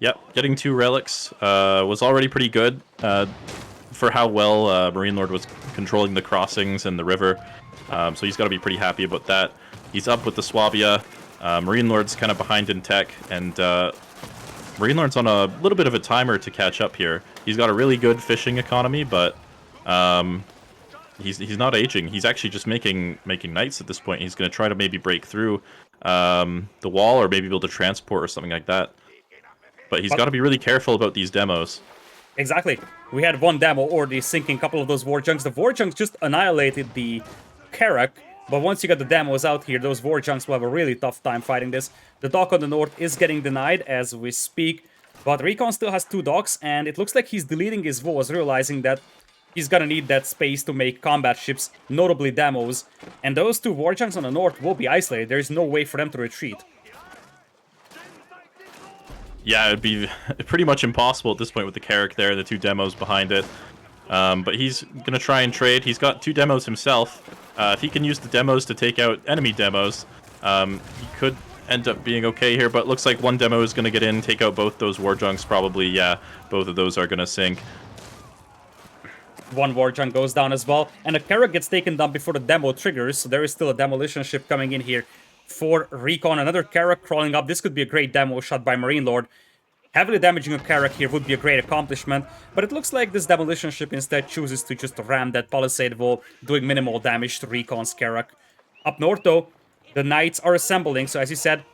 Yep, getting 2 relics was already pretty good for how well MarineLorD was controlling the crossings and the river. So he's got to be pretty happy about that. He's up with the Swabia. MarineLorD's kind of behind in tech, and MarineLorD's on a little bit of a timer to catch up here. He's got a really good fishing economy, but he's not aging. He's actually just making knights at this point. He's going to try to maybe break through the wall, or maybe build a transport or something like that. But he's got to be really careful about these demos. Exactly. We had one demo already sinking a couple of those Warjunks. The Warjunks just annihilated the Karak. But once you get the demos out here, those Warjunks will have a really tough time fighting this. The dock on the north is getting denied as we speak, but RecoN still has 2 docks, and it looks like he's deleting his walls, realizing that he's gonna need that space to make combat ships, notably demos. And those 2 Warjunks on the north will be isolated. There's no way for them to retreat. Yeah, it'd be pretty much impossible at this point with the Carrack there and the 2 demos behind it. But he's going to try and trade. He's got 2 demos himself. If he can use the demos to take out enemy demos, he could end up being okay here. But looks like 1 demo is going to get in, take out both those Warjunks probably. Yeah, both of those are going to sink. 1 Warjunk goes down as well. And the Carrack gets taken down before the demo triggers. So there is still a demolition ship coming in here for RecoN. Another Carrack crawling up. This could be a great demo shot by MarineLorD. Heavily damaging a Carrack here would be a great accomplishment, but it looks like this demolition ship instead chooses to just ram that palisade wall, doing minimal damage to RecoN's Carrack. Up north, though, the Knights are assembling, so as you said,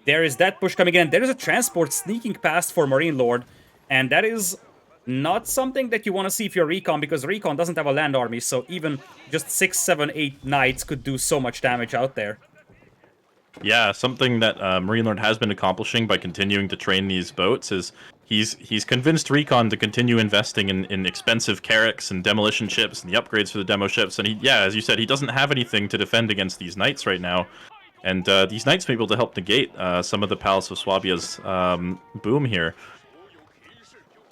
there is that push coming in. There is a transport sneaking past for MarineLorD, and that is not something that you want to see if you're RecoN, because RecoN doesn't have a land army, so even just 6, 7, 8 Knights could do so much damage out there. Yeah, something that MarineLorD has been accomplishing by continuing to train these boats is he's convinced RecoN to continue investing in expensive Carracks and demolition ships and the upgrades for the demo ships. And as you said, he doesn't have anything to defend against these Knights right now. And these Knights may be able to help negate some of the Palace of Swabia's boom here.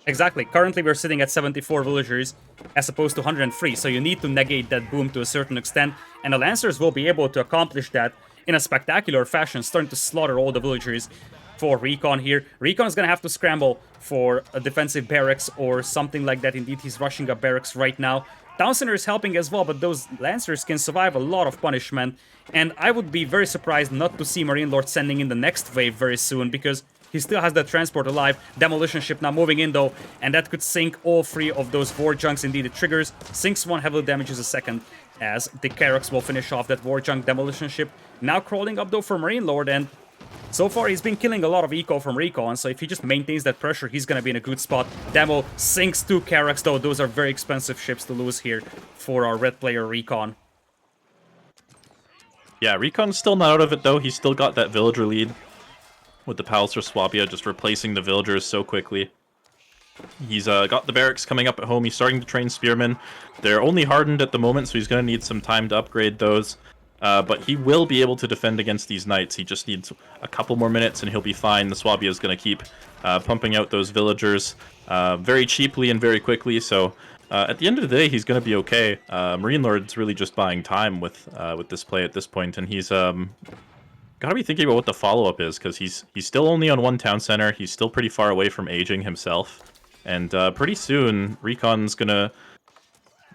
Exactly. Currently, we're sitting at 74 villagers as opposed to 103, so you need to negate that boom to a certain extent, and the Lancers will be able to accomplish that in a spectacular fashion, starting to slaughter all the villagers for RecoN here. RecoN is going to have to scramble for a defensive barracks or something like that. Indeed, he's rushing a barracks right now. Town Center is helping as well, but those Lancers can survive a lot of punishment, and I would be very surprised not to see MarineLorD sending in the next wave very soon, because he still has that transport alive. Demolition ship now moving in, though, and that could sink all 3 of those Warjunks. Indeed, it triggers, sinks 1, heavily damages a second, as the Carracks will finish off that Warjunk demolition ship. Now crawling up, though, for MarineLorD, and so far he's been killing a lot of eco from RecoN, so if he just maintains that pressure, he's gonna be in a good spot. Demo sinks 2 Carracks, though. Those are very expensive ships to lose here for our red player RecoN. Yeah, RecoN's still not out of it, though. He's still got that villager lead with the Palace of Swabia, just replacing the villagers so quickly. He's got the barracks coming up at home. He's starting to train spearmen. They're only hardened at the moment, so he's going to need some time to upgrade those. But he will be able to defend against these knights. He just needs a couple more minutes and he'll be fine. The Swabia is going to keep pumping out those villagers very cheaply and very quickly. So at the end of the day, he's going to be okay. MarineLorD's really just buying time with this play at this point, and he's got to be thinking about what the follow-up is, because he's still only on one town center. He's still pretty far away from aging himself. And pretty soon, RecoN's going to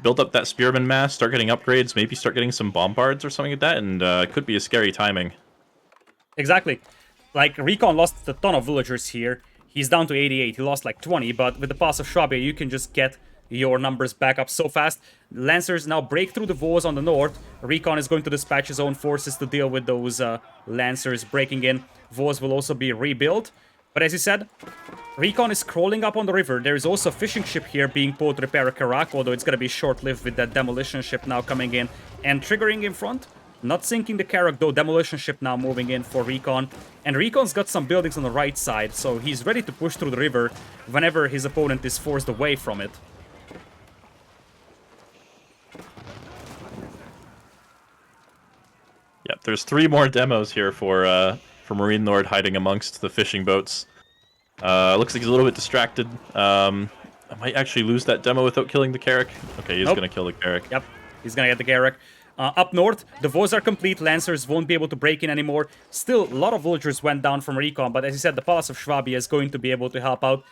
build up that spearman mass, start getting upgrades, maybe start getting some bombards or something like that, and it could be a scary timing. Exactly. Like, RecoN lost a ton of villagers here. He's down to 88. He lost like 20, but with the pass of Swabia, you can just get your numbers back up so fast. Lancers now break through the walls on the north. RecoN is going to dispatch his own forces to deal with those Lancers breaking in. Walls will also be rebuilt. But as you said, RecoN is crawling up on the river. There is also a fishing ship here being pulled to repair a Karak, although it's going to be short-lived with that demolition ship now coming in and triggering in front. Not sinking the Karak though, demolition ship now moving in for RecoN. And RecoN's got some buildings on the right side, so he's ready to push through the river whenever his opponent is forced away from it. Yep, there's 3 more demos here for MarineLorD hiding amongst the fishing boats. Looks like he's a little bit distracted. I might actually lose that demo without killing the Karak. Okay, he's going to kill the Karak. Yep, he's going to get the Karak. Up north, the walls are complete. Lancers won't be able to break in anymore. Still, a lot of villagers went down from RecoN, but as you said, the Palace of Swabia is going to be able to help out.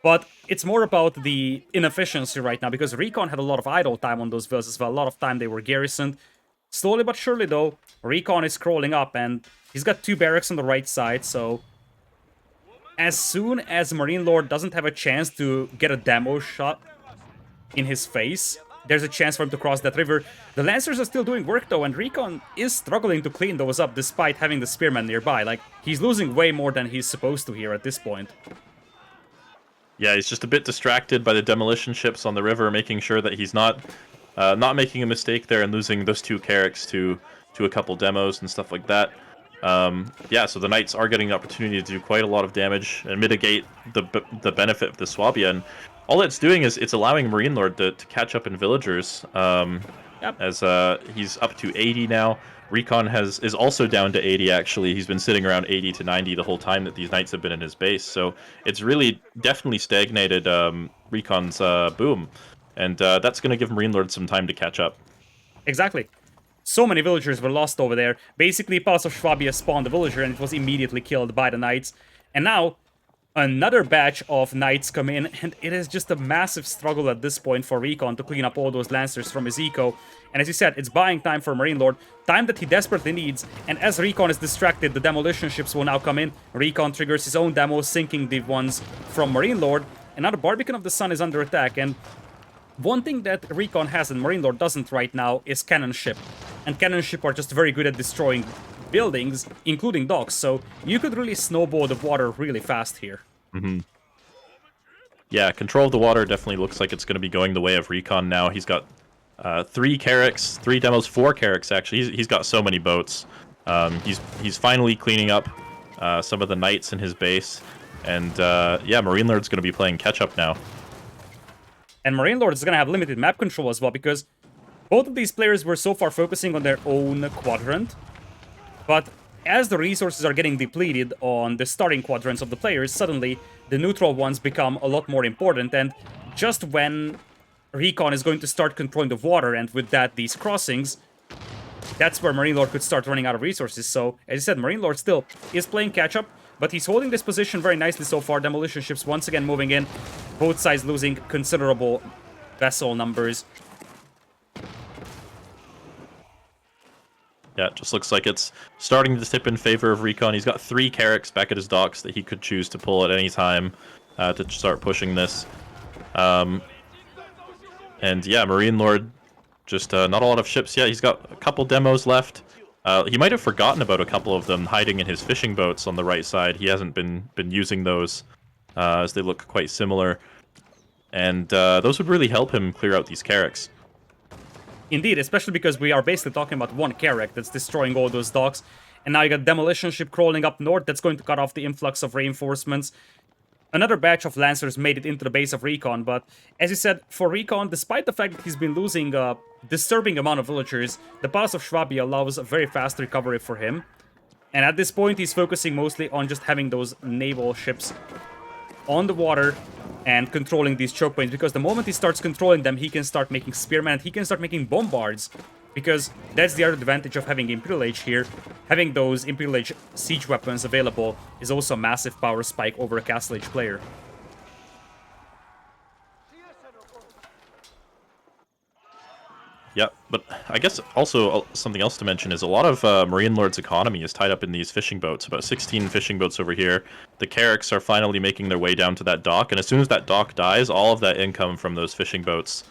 But it's more about the inefficiency right now, because RecoN had a lot of idle time on those villas as well. A lot of time they were garrisoned. Slowly but surely, though, RecoN is crawling up, and he's got 2 barracks on the right side, so as soon as MarineLorD doesn't have a chance to get a demo shot in his face, there's a chance for him to cross that river. The Lancers are still doing work, though, and RecoN is struggling to clean those up despite having the Spearman nearby. Like, he's losing way more than he's supposed to here at this point. Yeah, he's just a bit distracted by the demolition ships on the river, making sure that he's not making a mistake there and losing those 2 Karaks to a couple demos and stuff like that. Yeah, so the Knights are getting the opportunity to do quite a lot of damage and mitigate the benefit of the Swabia. And all it's doing is it's allowing MarineLorD to catch up in villagers. As he's up to 80 now. RecoN is also down to 80, actually. He's been sitting around 80 to 90 the whole time that these Knights have been in his base. So it's really definitely stagnated RecoN's boom. And that's going to give MarineLorD some time to catch up. Exactly. So many villagers were lost over there. Basically, Palace of Swabia spawned a villager and it was immediately killed by the Knights. And now, another batch of Knights come in, and it is just a massive struggle at this point for RecoN to clean up all those Lancers from his eco. And as you said, it's buying time for MarineLorD, time that he desperately needs. And as RecoN is distracted, the demolition ships will now come in. RecoN triggers his own demo, sinking the ones from MarineLorD. And now the Barbican of the Sun is under attack, and one thing that RecoN has and MarineLorD doesn't right now is cannon ship. And cannon ship are just very good at destroying buildings, including docks, so you could really snowball the water really fast here. Yeah, control of the water definitely looks like it's going to be going the way of RecoN now. He's got 3 Karaks, 3 demos, 4 Karaks actually. He's got so many boats. He's finally cleaning up some of the Knights in his base. And yeah, MarineLorD's going to be playing catch-up now. And MarineLorD is going to have limited map control as well, because both of these players were so far focusing on their own quadrant. But as the resources are getting depleted on the starting quadrants of the players, suddenly the neutral ones become a lot more important. And just when RecoN is going to start controlling the water, and with that, these crossings, that's where MarineLorD could start running out of resources. So, as I said, MarineLorD still is playing catch-up, but he's holding this position very nicely so far. Demolition ships once again moving in. Both sides losing considerable vessel numbers. Yeah, it just looks like it's starting to tip in favor of RecoN. He's got 3 Karaks back at his docks that he could choose to pull at any time to start pushing this. And yeah, MarineLorD, just not a lot of ships yet. He's got a couple demos left. He might have forgotten about a couple of them hiding in his fishing boats on the right side. He hasn't been using those, as they look quite similar. And those would really help him clear out these Karaks. Indeed, especially because we are basically talking about one Karak that's destroying all those docks. And now you got demolition ship crawling up north that's going to cut off the influx of reinforcements. another batch of Lancers made it into the base of RecoN, but as you said, for RecoN, despite the fact that he's been losing a disturbing amount of villagers, the Palace of Swabia allows a very fast recovery for him. And at this point, he's focusing mostly on just having those naval ships on the water and controlling these choke points, because the moment he starts controlling them, he can start making spearmen, and he can start making bombards, because that's the other advantage of having Imperial Age here. Having those Imperial Age siege weapons available is also a massive power spike over a Castle Age player. Yeah, but I guess also something else to mention is a lot of MarineLorD's economy is tied up in these fishing boats. About 16 fishing boats over here. The Carracks are finally making their way down to that dock, and as soon as that dock dies, all of that income from those fishing boats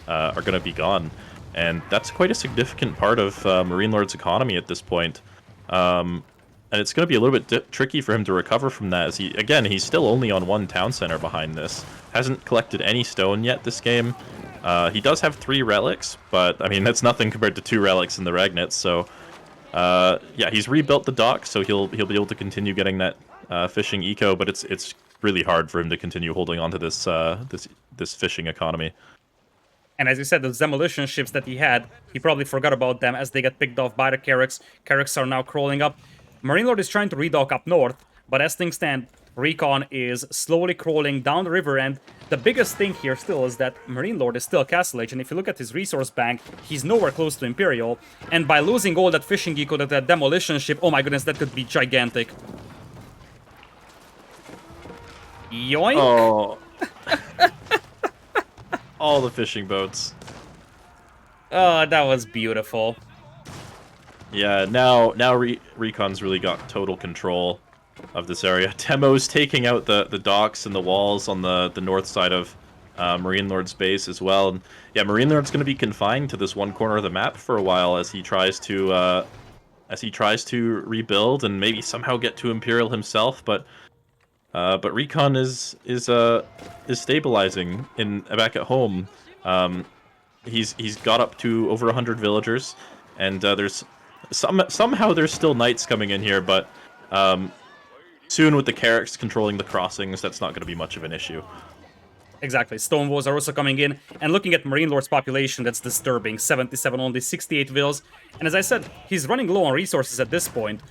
are going to be gone. And that's quite a significant part of MarineLorD's economy at this point. And it's going to be a little bit tricky for him to recover from that, as he's still only on one town center behind this. Hasn't collected any stone yet this game. He does have 3 relics, but I mean that's nothing compared to 2 relics in the Ragnets. So, yeah, he's rebuilt the dock, so he'll be able to continue getting that fishing eco. But it's really hard for him to continue holding on to this this fishing economy. And as you said, those demolition ships that he had, he probably forgot about them as they got picked off by the Carracks. Carracks are now crawling up. MarineLorD is trying to redock up north, but as things stand, RecoN is slowly crawling down the river, and the biggest thing here still is that MarineLorD is still Castle Age, and if you look at his resource bank, he's nowhere close to Imperial, and by losing all that fishing eco, that demolition ship, oh my goodness, that could be gigantic. Yoink! Oh. All the fishing boats. Oh, that was beautiful. Yeah, now RecoN's really got total control of this area. Temo's taking out the docks and the walls on the north side of MarineLorD's base as well. And yeah, MarineLorD's going to be confined to this one corner of the map for a while as he tries to rebuild and maybe somehow get to Imperial himself. But RecoN is stabilizing back at home. He's got up to over 100 villagers, and there's somehow there's still knights coming in here, but soon with the Carracks controlling the crossings, that's not going to be much of an issue. Exactly. Stone walls are also coming in, and looking at MarineLorD's population, that's disturbing. 77 only, 68 vills. And as I said, he's running low on resources at this point,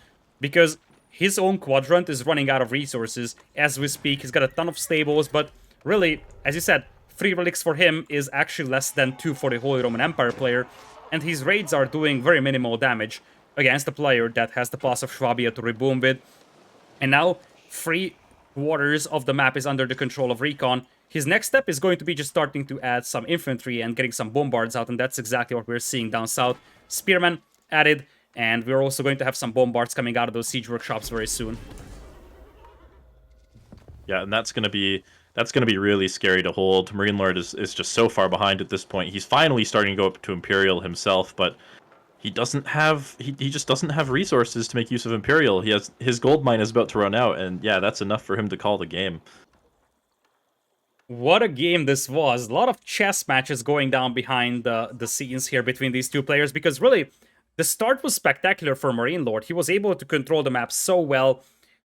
because his own quadrant is running out of resources as we speak. He's got a ton of stables, but really, as you said, 3 relics for him is actually less than 2 for the Holy Roman Empire player, and his raids are doing very minimal damage against a player that has the Palace of Swabia to reboom with. And now, 3/4 of the map is under the control of RecoN. His next step is going to be just starting to add some infantry and getting some bombards out, and that's exactly what we're seeing down south. Spearmen added, and we're also going to have some bombards coming out of those siege workshops very soon. Yeah, and that's gonna be really scary to hold. MarineLorD is just so far behind at this point. He's finally starting to go up to Imperial himself, but he doesn't have he just doesn't have resources to make use of Imperial. His gold mine is about to run out, and yeah, that's enough for him to call the game. What a game this was. A lot of chess matches going down behind the scenes here between these two players, because really, the start was spectacular for MarineLorD. He was able to control the map so well,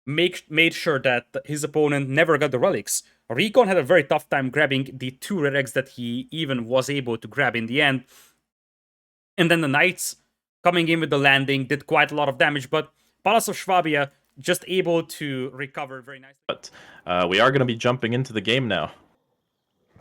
made sure that his opponent never got the relics. RecoN had a very tough time grabbing the 2 relics that he even was able to grab in the end. And then the Knights coming in with the landing did quite a lot of damage, but Palace of Swabia just able to recover very nicely. But we are going to be jumping into the game now.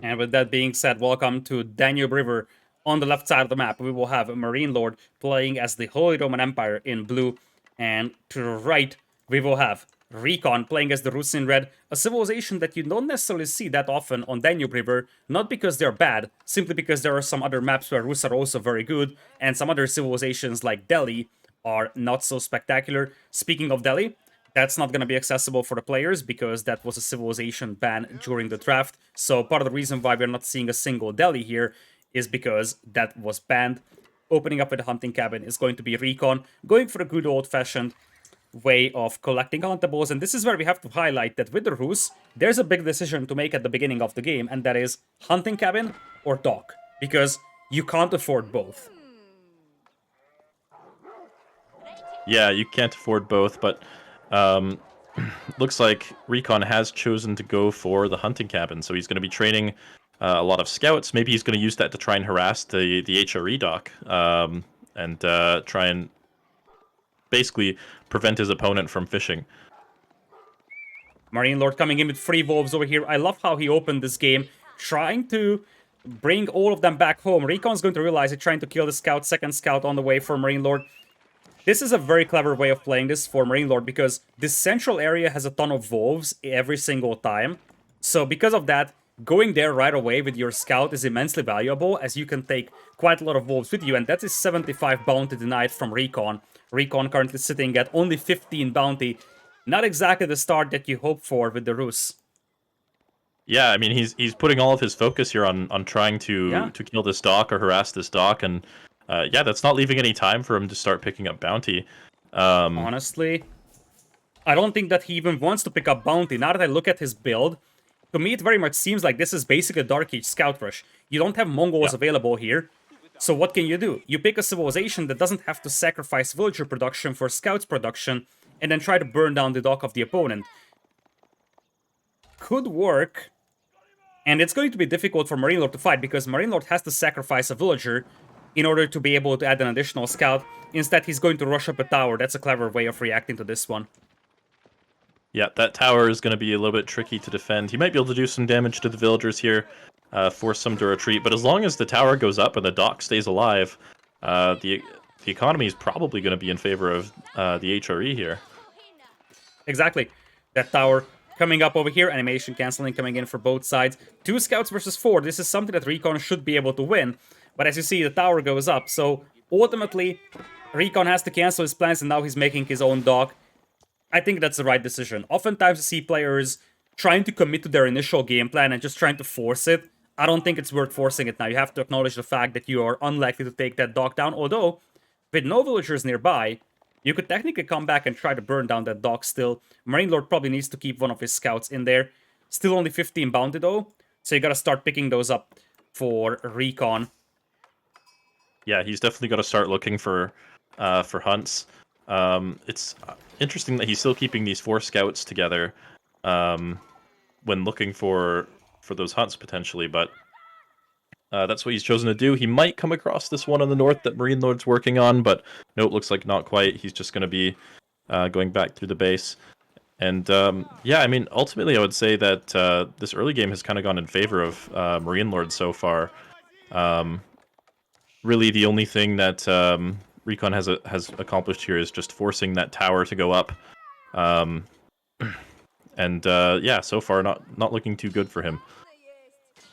And with that being said, welcome to Danube River. On the left side of the map, we will have MarineLorD playing as the Holy Roman Empire in blue. And to the right, we will have RecoN playing as the Rus in red, a civilization that you don't necessarily see that often on Danube River, not because they're bad, simply because there are some other maps where Rus are also very good, and some other civilizations like Delhi are not so spectacular. Speaking of Delhi, that's not going to be accessible for the players because that was a civilization ban during the draft. So part of the reason why we're not seeing a single Delhi here is because that was banned. Opening up with the hunting cabin is going to be RecoN, going for a good old-fashioned way of collecting huntables. And this is where we have to highlight that with the Rus, there's a big decision to make at the beginning of the game, and that is hunting cabin or dock, because you can't afford both. Yeah, you can't afford both, but looks like RecoN has chosen to go for the hunting cabin, so he's going to be training a lot of scouts. Maybe he's going to use that to try and harass the HRE dock, and try and basically prevent his opponent from fishing. MarineLorD coming in with 3 wolves over here. I love how he opened this game, trying to bring all of them back home. RecoN's going to realize it, trying to kill the scout, second scout on the way for MarineLorD. This is a very clever way of playing this for MarineLorD because this central area has a ton of wolves every single time. So because of that, going there right away with your scout is immensely valuable, as you can take quite a lot of wolves with you, and that is 75 bounty denied from RecoN. RecoN currently sitting at only 15 bounty. Not exactly the start that you hope for with the Rus. Yeah, I mean he's putting all of his focus here on trying to kill this dock or harass this dock, and yeah, that's not leaving any time for him to start picking up bounty. Honestly, I don't think that he even wants to pick up bounty. Now that I look at his build, to me it very much seems like this is basically a Dark Age scout rush. You don't have Mongols available here, so what can you do? You pick a civilization that doesn't have to sacrifice villager production for scouts production, and then try to burn down the dock of the opponent. Could work, and it's going to be difficult for MarineLorD to fight, because MarineLorD has to sacrifice a villager in order to be able to add an additional scout. Instead, he's going to rush up a tower. That's a clever way of reacting to this one. Yeah, that tower is going to be a little bit tricky to defend. He might be able to do some damage to the villagers here, force them to retreat, but as long as the tower goes up and the dock stays alive, the economy is probably going to be in favor of the HRE here. Exactly. That tower coming up over here. Animation canceling coming in for both sides. 2 scouts versus 4. This is something that RecoN should be able to win. But as you see, the tower goes up. So ultimately, RecoN has to cancel his plans, and now he's making his own dock. I think that's the right decision. Oftentimes you see players trying to commit to their initial game plan and just trying to force it. I don't think it's worth forcing it now. You have to acknowledge the fact that you are unlikely to take that dock down. Although, with no villagers nearby, you could technically come back and try to burn down that dock still. MarineLorD probably needs to keep one of his scouts in there. Still only 15 bounty though, so you gotta start picking those up for RecoN. Yeah, he's definitely got to start looking for hunts. It's interesting that he's still keeping these 4 scouts together when looking for those hunts potentially, but that's what he's chosen to do. He might come across this one on the north that MarineLorD's working on, but no, it looks like not quite. He's just going to be going back through the base. And yeah, I mean, ultimately, I would say that this early game has kind of gone in favor of MarineLorD so far. Really, the only thing that RecoN has accomplished here is just forcing that tower to go up. And yeah, so far not looking too good for him.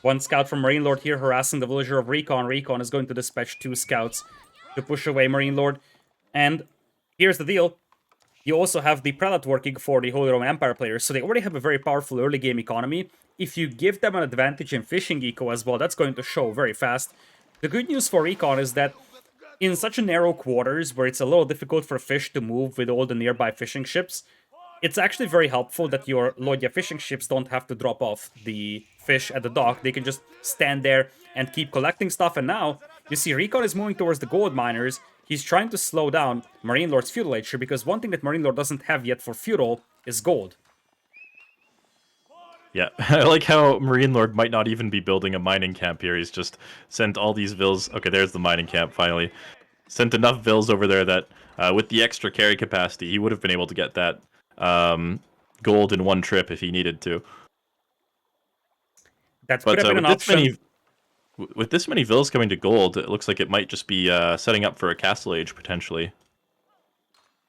1 scout from MarineLorD here harassing the villager of RecoN. RecoN is going to dispatch 2 scouts to push away MarineLorD. And here's the deal. You also have the Prelate working for the Holy Roman Empire players, so they already have a very powerful early game economy. If you give them an advantage in fishing eco as well, that's going to show very fast. The good news for RecoN is that in such a narrow quarters where it's a little difficult for fish to move with all the nearby fishing ships, it's actually very helpful that your Lodya fishing ships don't have to drop off the fish at the dock. They can just stand there and keep collecting stuff. And now, you see RecoN is moving towards the gold miners. He's trying to slow down MarineLorD's Feudal Age here, because one thing that MarineLorD doesn't have yet for Feudal is gold. Yeah, I like how MarineLorD might not even be building a mining camp here. He's just sent all these vills. Okay, there's the mining camp, finally. Sent enough vills over there that with the extra carry capacity, he would have been able to get that gold in one trip if he needed to. That could have been an option. With this many vills coming to gold, it looks like it might just be setting up for a castle age, potentially.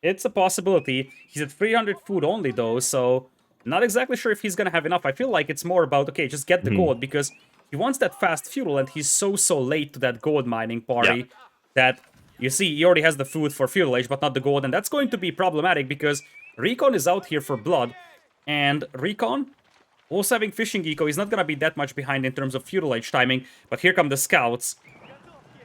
It's a possibility. He's at 300 food only, though, so not exactly sure if he's gonna have enough. I feel like it's more about, okay, just get the gold, because he wants that fast feudal, and he's so late to that gold mining party that, you see, he already has the food for Feudal Age, but not the gold, and that's going to be problematic, because RecoN is out here for blood, and RecoN, also having fishing eco, he's not gonna be that much behind in terms of Feudal Age timing, but here come the scouts.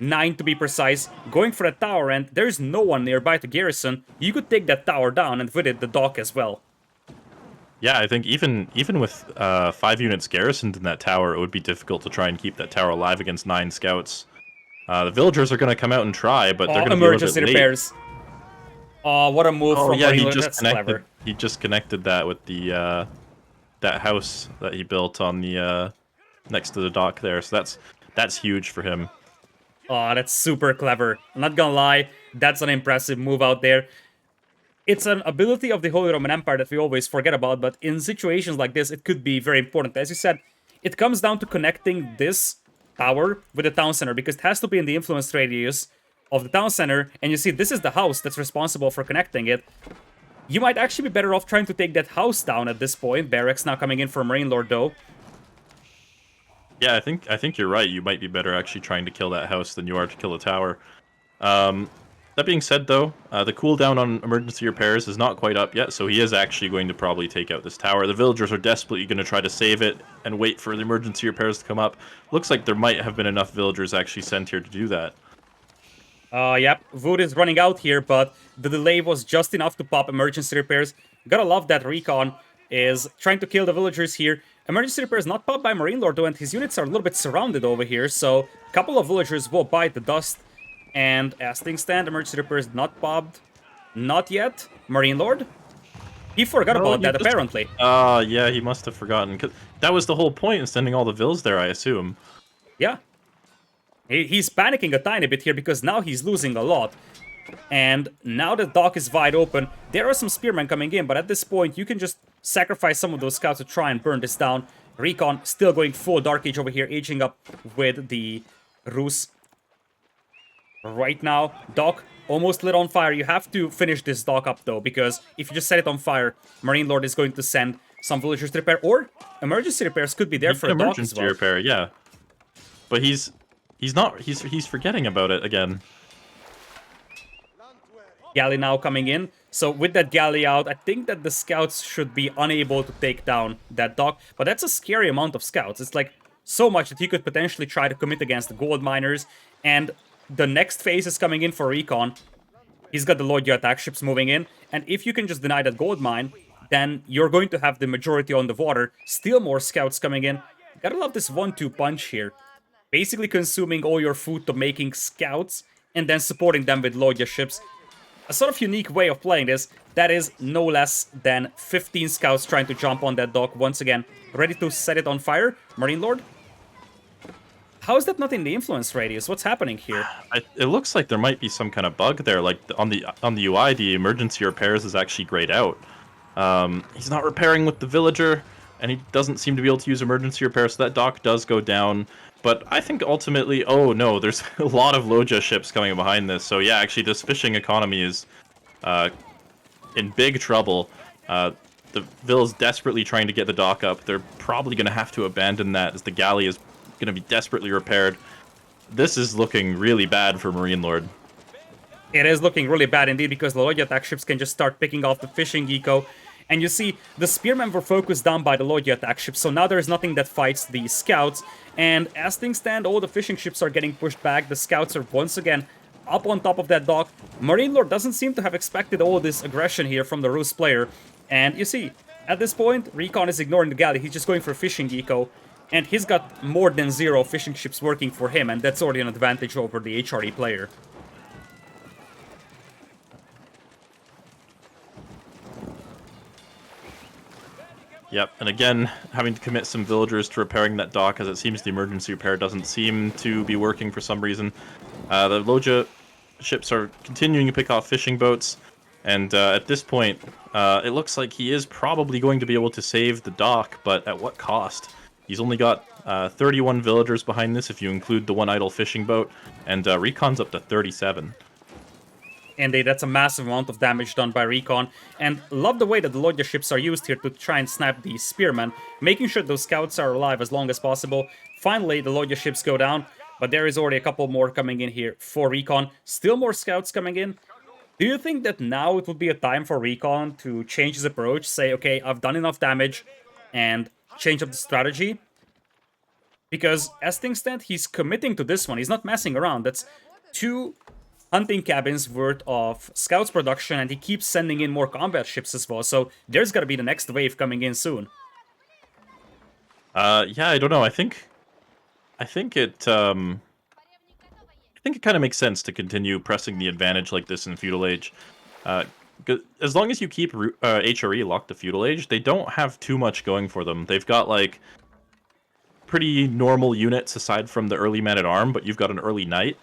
9 to be precise, going for a tower, and there's no one nearby to garrison. You could take that tower down, and with it, the dock as well. Yeah, I think even with 5 units garrisoned in that tower, it would be difficult to try and keep that tower alive against 9 scouts. The villagers are going to come out and try, but they're going to be a little bit late. Repairs. Oh, what a move Oh from yeah, MarineLorD. That's clever. he just connected that with the that house that he built on the next to the dock there. So that's huge for him. Oh, that's super clever. I'm not gonna lie, that's an impressive move out there. It's an ability of the Holy Roman Empire that we always forget about, but in situations like this, it could be very important. As you said, it comes down to connecting this tower with the town center, because it has to be in the influence radius of the town center, and you see, this is the house that's responsible for connecting it. You might actually be better off trying to take that house down at this point. Barracks now coming in for MarineLorD, though. Yeah, I think you're right. You might be better actually trying to kill that house than you are to kill the tower. That being said, though, the cooldown on emergency repairs is not quite up yet, so he is actually going to probably take out this tower. The villagers are desperately going to try to save it and wait for the emergency repairs to come up. Looks like there might have been enough villagers actually sent here to do that. Yep, Wood is running out here, but the delay was just enough to pop emergency repairs. Gotta love that RecoN is trying to kill the villagers here. Emergency repairs not popped by MarineLorD, though, and his units are a little bit surrounded over here, so a couple of villagers will bite the dust. And as things stand, emergency repairs not popped. Not yet. MarineLorD? He forgot about that, apparently. Yeah, he must have forgotten. 'Cause that was the whole point in sending all the vills there, I assume. Yeah. He's panicking a tiny bit here because now he's losing a lot. And now the dock is wide open. There are some spearmen coming in, but at this point, you can just sacrifice some of those scouts to try and burn this down. RecoN still going full Dark Age over here, aging up with the Rus. Right now, dock almost lit on fire. You have to finish this dock up, though, because if you just set it on fire, MarineLorD is going to send some villagers to repair, or emergency repairs could be there for a dock as well. Emergency repair, yeah. But he's forgetting about it again. Galley now coming in. So with that galley out, I think that the scouts should be unable to take down that dock. But that's a scary amount of scouts. It's like so much that he could potentially try to commit against the gold miners. And the next phase is coming in for RecoN. He's got the Lord attack ships moving in. And if you can just deny that gold mine, then you're going to have the majority on the water. Still more scouts coming in. Gotta love this 1-2 punch here. Basically consuming all your food to making scouts and then supporting them with Lodya ships. A sort of unique way of playing this. That is no less than 15 scouts trying to jump on that dock once again. Ready to set it on fire. MarineLorD? How is that not in the influence radius? What's happening here? It looks like there might be some kind of bug there. Like on the UI, the emergency repairs is actually grayed out. He's not repairing with the villager, and he doesn't seem to be able to use emergency repair, so that dock does go down. But I think ultimately, oh no, there's a lot of Lodya ships coming behind this. So yeah, actually this fishing economy is in big trouble. The Vill's desperately trying to get the dock up. They're probably going to have to abandon that as the galley is going to be desperately repaired. This is looking really bad for MarineLorD. It is looking really bad indeed, because the Lodya attack ships can just start picking off the fishing eco. And you see, the spearmen were focused down by the Lodya attack ships, so now there's nothing that fights the scouts. And as things stand, all the fishing ships are getting pushed back. The scouts are once again up on top of that dock. MarineLorD doesn't seem to have expected all this aggression here from the Rus player. And you see, at this point, RecoN is ignoring the galley. He's just going for fishing eco. And he's got more than 0 fishing ships working for him, and that's already an advantage over the HRE player. Yep, and again, having to commit some villagers to repairing that dock, as it seems the emergency repair doesn't seem to be working for some reason. The Lodya ships are continuing to pick off fishing boats, and at this point, it looks like he is probably going to be able to save the dock, but at what cost? He's only got 31 villagers behind this, if you include the one idle fishing boat, and RecoN's up to 37. Indeed, that's a massive amount of damage done by RecoN. And love the way that the Lodya ships are used here to try and snap the spearmen, making sure those scouts are alive as long as possible. Finally, the Lodya ships go down, but there is already a couple more coming in here for RecoN. Still more scouts coming in. Do you think that now it would be a time for RecoN to change his approach? Say, okay, I've done enough damage, and change up the strategy? Because as things stand, he's committing to this one. He's not messing around. That's 2 hunting cabins worth of scouts production, and he keeps sending in more combat ships as well, so there's gotta be the next wave coming in soon. Yeah, I don't know. I think it kind of makes sense to continue pressing the advantage like this in Feudal Age. As long as you keep HRE locked to Feudal Age, they don't have too much going for them. They've got like pretty normal units aside from the early man at arm, but you've got an early knight.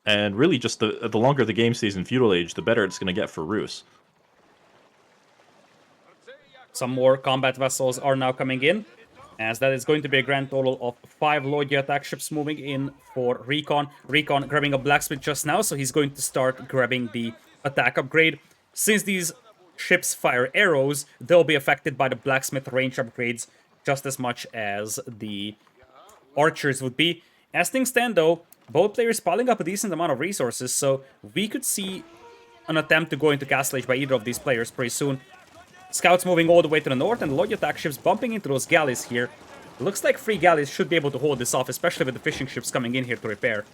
And really, just the longer the game stays in Feudal Age, the better it's going to get for Rus. Some more combat vessels are now coming in, as that is going to be a grand total of 5 Loyal attack ships moving in for RecoN. RecoN grabbing a blacksmith just now, so he's going to start grabbing the attack upgrade. Since these ships fire arrows, they'll be affected by the blacksmith range upgrades just as much as the archers would be. As things stand though, both players piling up a decent amount of resources, so we could see an attempt to go into Castle Age by either of these players pretty soon. Scouts moving all the way to the north, and the Loyal attack ships bumping into those galleys here. It looks like 3 galleys should be able to hold this off, especially with the fishing ships coming in here to repair.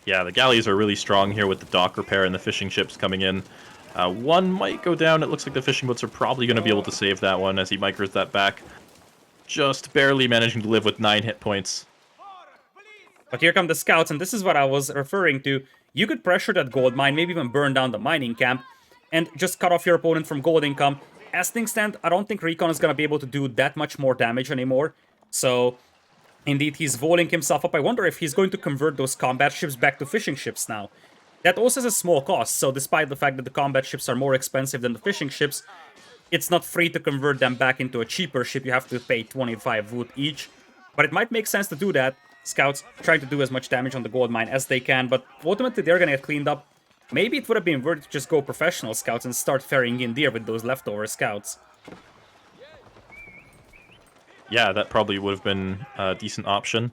Yeah, the galleys are really strong here with the dock repair and the fishing ships coming in. One might go down. It looks like the fishing boats are probably going to be able to save that one as he micros that back. Just barely managing to live with 9 hit points. But here come the scouts, and this is what I was referring to. You could pressure that gold mine, maybe even burn down the mining camp, and just cut off your opponent from gold income. As things stand, I don't think RecoN is going to be able to do that much more damage anymore. So, indeed, he's voling himself up. I wonder if he's going to convert those combat ships back to fishing ships now. That also has a small cost, so despite the fact that the combat ships are more expensive than the fishing ships, it's not free to convert them back into a cheaper ship. You have to pay 25 wood each. But it might make sense to do that. Scouts trying to do as much damage on the gold mine as they can, but ultimately they're going to get cleaned up. Maybe it would have been worth to just go professional scouts and start ferrying in deer with those leftover scouts. Yeah, that probably would have been a decent option.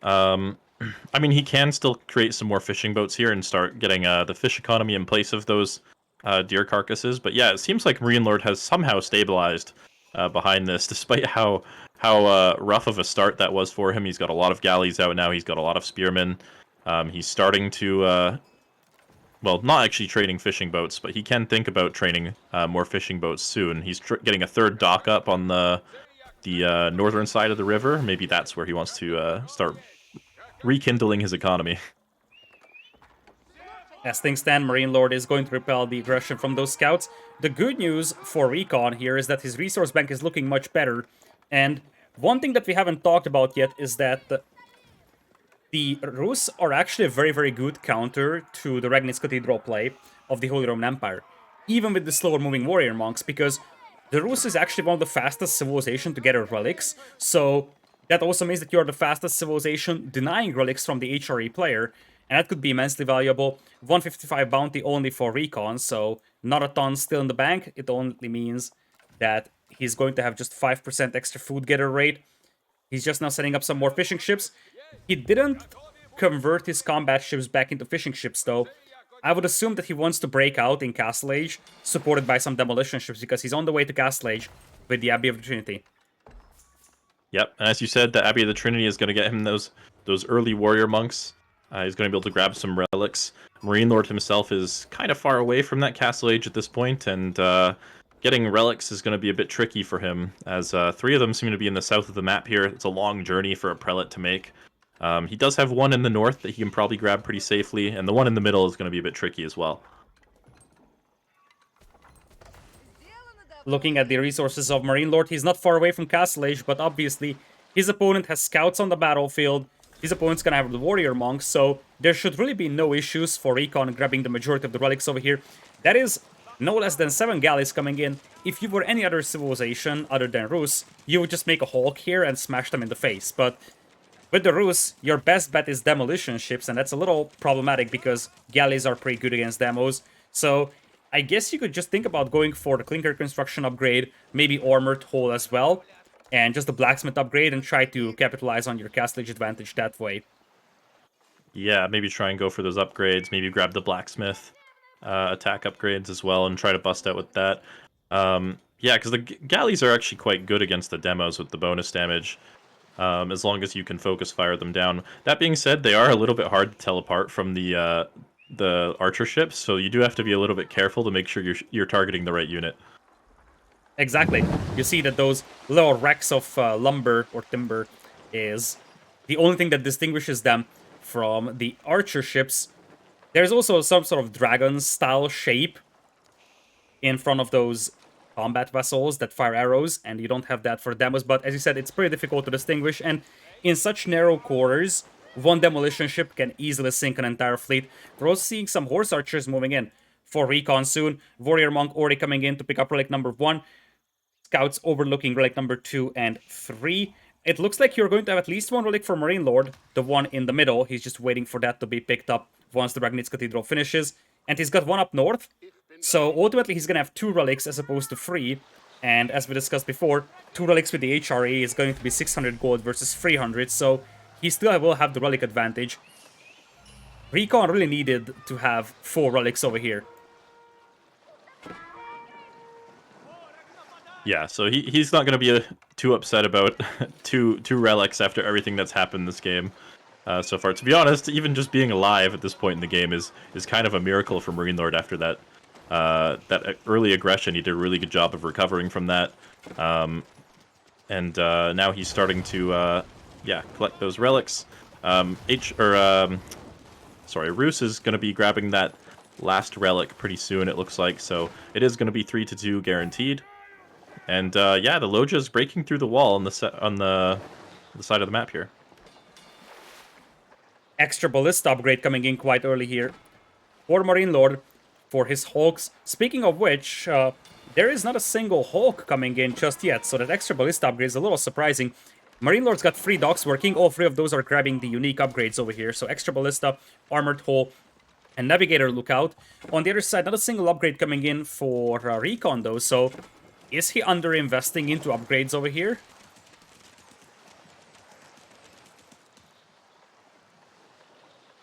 I mean, he can still create some more fishing boats here and start getting the fish economy in place of those deer carcasses. But yeah, it seems like MarineLorD has somehow stabilized behind this, despite how rough of a start that was for him. He's got a lot of galleys out now. He's got a lot of spearmen. He's starting to, well, not actually training fishing boats, but he can think about training more fishing boats soon. He's getting a 3rd dock up on the northern side of the river. Maybe that's where he wants to start rekindling his economy. As things stand, MarineLorD is going to repel the aggression from those scouts. The good news for RecoN here is that his resource bank is looking much better. And one thing that we haven't talked about yet is that the Rus are actually a very, very good counter to the Regnitz Cathedral play of the Holy Roman Empire, even with the slower moving warrior monks, because the Rus is actually one of the fastest civilization to get relics, so that also means that you're the fastest civilization denying relics from the HRE player, and that could be immensely valuable. 155 bounty only for RecoN, so not a ton still in the bank. It only means that he's going to have just 5% extra food getter rate. He's just now setting up some more fishing ships. He didn't convert his combat ships back into fishing ships, though. I would assume that he wants to break out in Castle Age, supported by some demolition ships, because he's on the way to Castle Age with the Abbey of the Trinity. Yep, and as you said, the Abbey of the Trinity is going to get him those early warrior monks. He's going to be able to grab some relics. MarineLorD himself is kind of far away from that Castle Age at this point, and getting relics is going to be a bit tricky for him, as 3 of them seem to be in the south of the map here. It's a long journey for a prelate to make. He does have one in the north that he can probably grab pretty safely, and the one in the middle is going to be a bit tricky as well. Looking at the resources of MarineLorD, he's not far away from Castle Age, but obviously his opponent has scouts on the battlefield. His opponent's gonna have the warrior monks, so there should really be no issues for RecoN grabbing the majority of the relics over here. That is no less than 7 galleys coming in. If you were any other civilization other than Rus, you would just make a Hulk here and smash them in the face. But with the Rus, your best bet is demolition ships, and that's a little problematic because galleys are pretty good against demos. So I guess you could just think about going for the clinker construction upgrade, maybe armored hull as well, and just the blacksmith upgrade, and try to capitalize on your Castle Age advantage that way. Yeah, maybe try and go for those upgrades. Maybe grab the blacksmith attack upgrades as well and try to bust out with that. Yeah, because the galleys are actually quite good against the demos with the bonus damage, as long as you can focus fire them down. That being said, they are a little bit hard to tell apart from the archer ships, so you do have to be a little bit careful to make sure you're targeting the right unit. Exactly. You see that those little wrecks of lumber or timber is the only thing that distinguishes them from the archer ships. There's also some sort of dragon-style shape in front of those combat vessels that fire arrows, and you don't have that for demos, but as you said, it's pretty difficult to distinguish, and in such narrow quarters, one demolition ship can easily sink an entire fleet. We're also seeing some horse archers moving in for recon soon. Warrior Monk already coming in to pick up relic number 1. Scouts overlooking relic number 2 and 3. It looks like you're going to have at least one relic for MarineLorD, the one in the middle. He's just waiting for that to be picked up once the Ragnitz Cathedral finishes. And he's got one up north, so ultimately he's going to have 2 relics as opposed to 3. And as we discussed before, 2 relics with the HRE is going to be 600 gold versus 300, so he still will have the relic advantage. RecoN really needed to have 4 relics over here. Yeah, so he's not going to be too upset about two relics after everything that's happened this game so far. To be honest, even just being alive at this point in the game is kind of a miracle for MarineLorD after that that early aggression. He did a really good job of recovering from that. And now he's starting to collect those relics. Roos is going to be grabbing that last relic pretty soon, it looks like. So it is going to be 3-2 guaranteed. And the Loja is breaking through the wall on the side of the map here. Extra ballista upgrade coming in quite early here for MarineLorD for his hulks. Speaking of which, there is not a single hulk coming in just yet, so that extra ballista upgrade is a little surprising. MarineLorD's got 3 docks working. All 3 of those are grabbing the unique upgrades over here. So extra ballista, armored hull, and navigator lookout. On the other side, not a single upgrade coming in for RecoN though, so is he underinvesting into upgrades over here?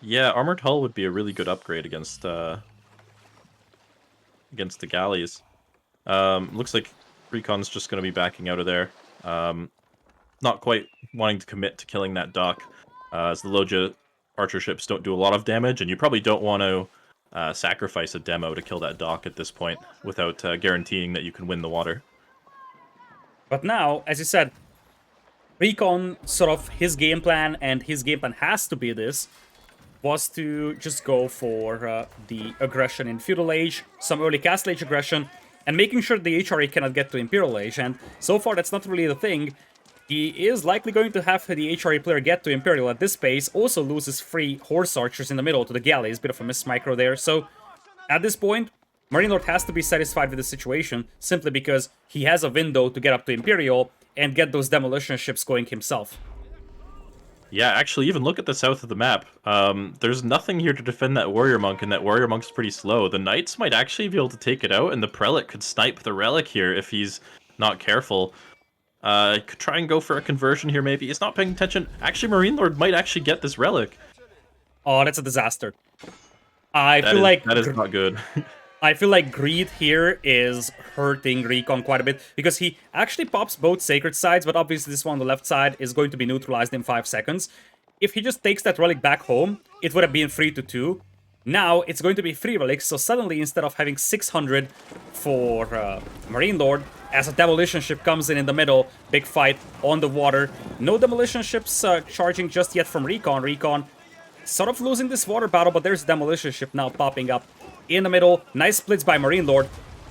Yeah, armored hull would be a really good upgrade against the galleys. Looks like RecoN's just going to be backing out of there. Not quite wanting to commit to killing that dock, as the Loja archer ships don't do a lot of damage, and you probably don't want to sacrifice a demo to kill that dock at this point without guaranteeing that you can win the water. But now, as you said, RecoN, sort of his game plan, and his game plan has to be this, was to just go for the aggression in Feudal Age, some early Castle Age aggression, and making sure the HRE cannot get to Imperial Age, and so far that's not really the thing. He is likely going to have the HRE player get to Imperial at this pace, also loses 3 horse archers in the middle to the galleys, bit of a miss micro there, so at this point, MarineLorD has to be satisfied with the situation, simply because he has a window to get up to Imperial and get those demolition ships going himself. Yeah, actually, even look at the south of the map. There's nothing here to defend that Warrior Monk, and that Warrior Monk's pretty slow. The Knights might actually be able to take it out, and the Prelate could snipe the Relic here if he's not careful. Could try and go for a conversion here, maybe. He's not paying attention. Actually, MarineLorD might actually get this Relic. Oh, that's a disaster. I feel like that is not good. I feel like greed here is hurting RecoN quite a bit, because he actually pops both sacred sides, but obviously this one on the left side is going to be neutralized in 5 seconds. If he just takes that relic back home, it would have been 3-2. Now it's going to be 3 relics, so suddenly instead of having 600 for MarineLorD, as a demolition ship comes in the middle, big fight on the water. No demolition ships charging just yet from RecoN. RecoN sort of losing this water battle, but there's a demolition ship now popping up in the middle. Nice splits by MarineLorD.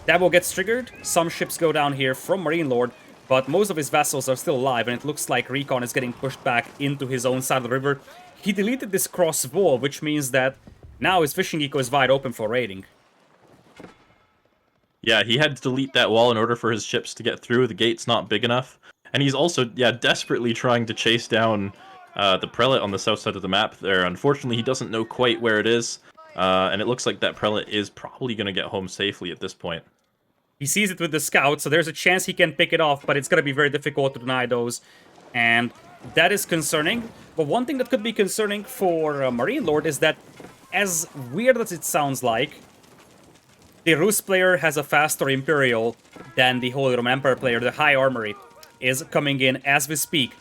Devil gets triggered. Some ships go down here from MarineLorD, but most of his vessels are still alive, and it looks like RecoN is getting pushed back into his own side of the river. He deleted this cross wall, which means that now his fishing eco is wide open for raiding. Yeah, he had to delete that wall in order for his ships to get through. The gate's not big enough. And he's also, desperately trying to chase down the Prelate on the south side of the map there. Unfortunately, he doesn't know quite where it is. And it looks like that Prelate is probably going to get home safely at this point. He sees it with the scout, so there's a chance he can pick it off, but it's going to be very difficult to deny those. And that is concerning. But one thing that could be concerning for MarineLorD is that, as weird as it sounds like, the Rus player has a faster Imperial than the Holy Roman Empire player. The High Armory is coming in as we speak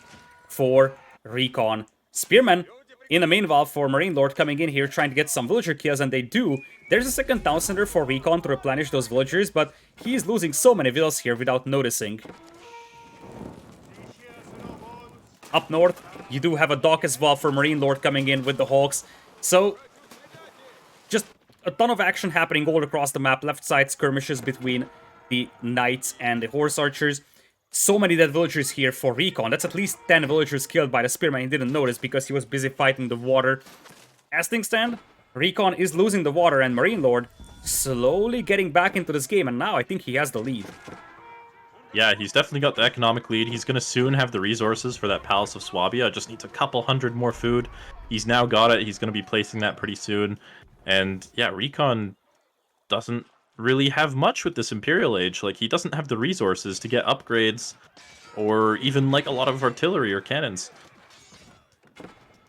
for RecoN. Spearman in the main valve for MarineLorD coming in here trying to get some villager kills, and they do. There's a second town center for RecoN to replenish those villagers, but he's losing so many villas here without noticing. Up north, you do have a dock as well for MarineLorD coming in with the Hawks. So just a ton of action happening all across the map. Left side skirmishes between the knights and the horse archers. So many dead villagers here for RecoN. That's at least 10 villagers killed by the spearman. He didn't notice because he was busy fighting the water. As things stand, RecoN is losing the water, and MarineLorD slowly getting back into this game, and now I think he has the lead. Yeah, he's definitely got the economic lead. He's going to soon have the resources for that Palace of Swabia. Just needs a couple hundred more food. He's now got it. He's going to be placing that pretty soon. And yeah, RecoN doesn't really have much with this Imperial Age. Like, he doesn't have the resources to get upgrades or even, like, a lot of artillery or cannons.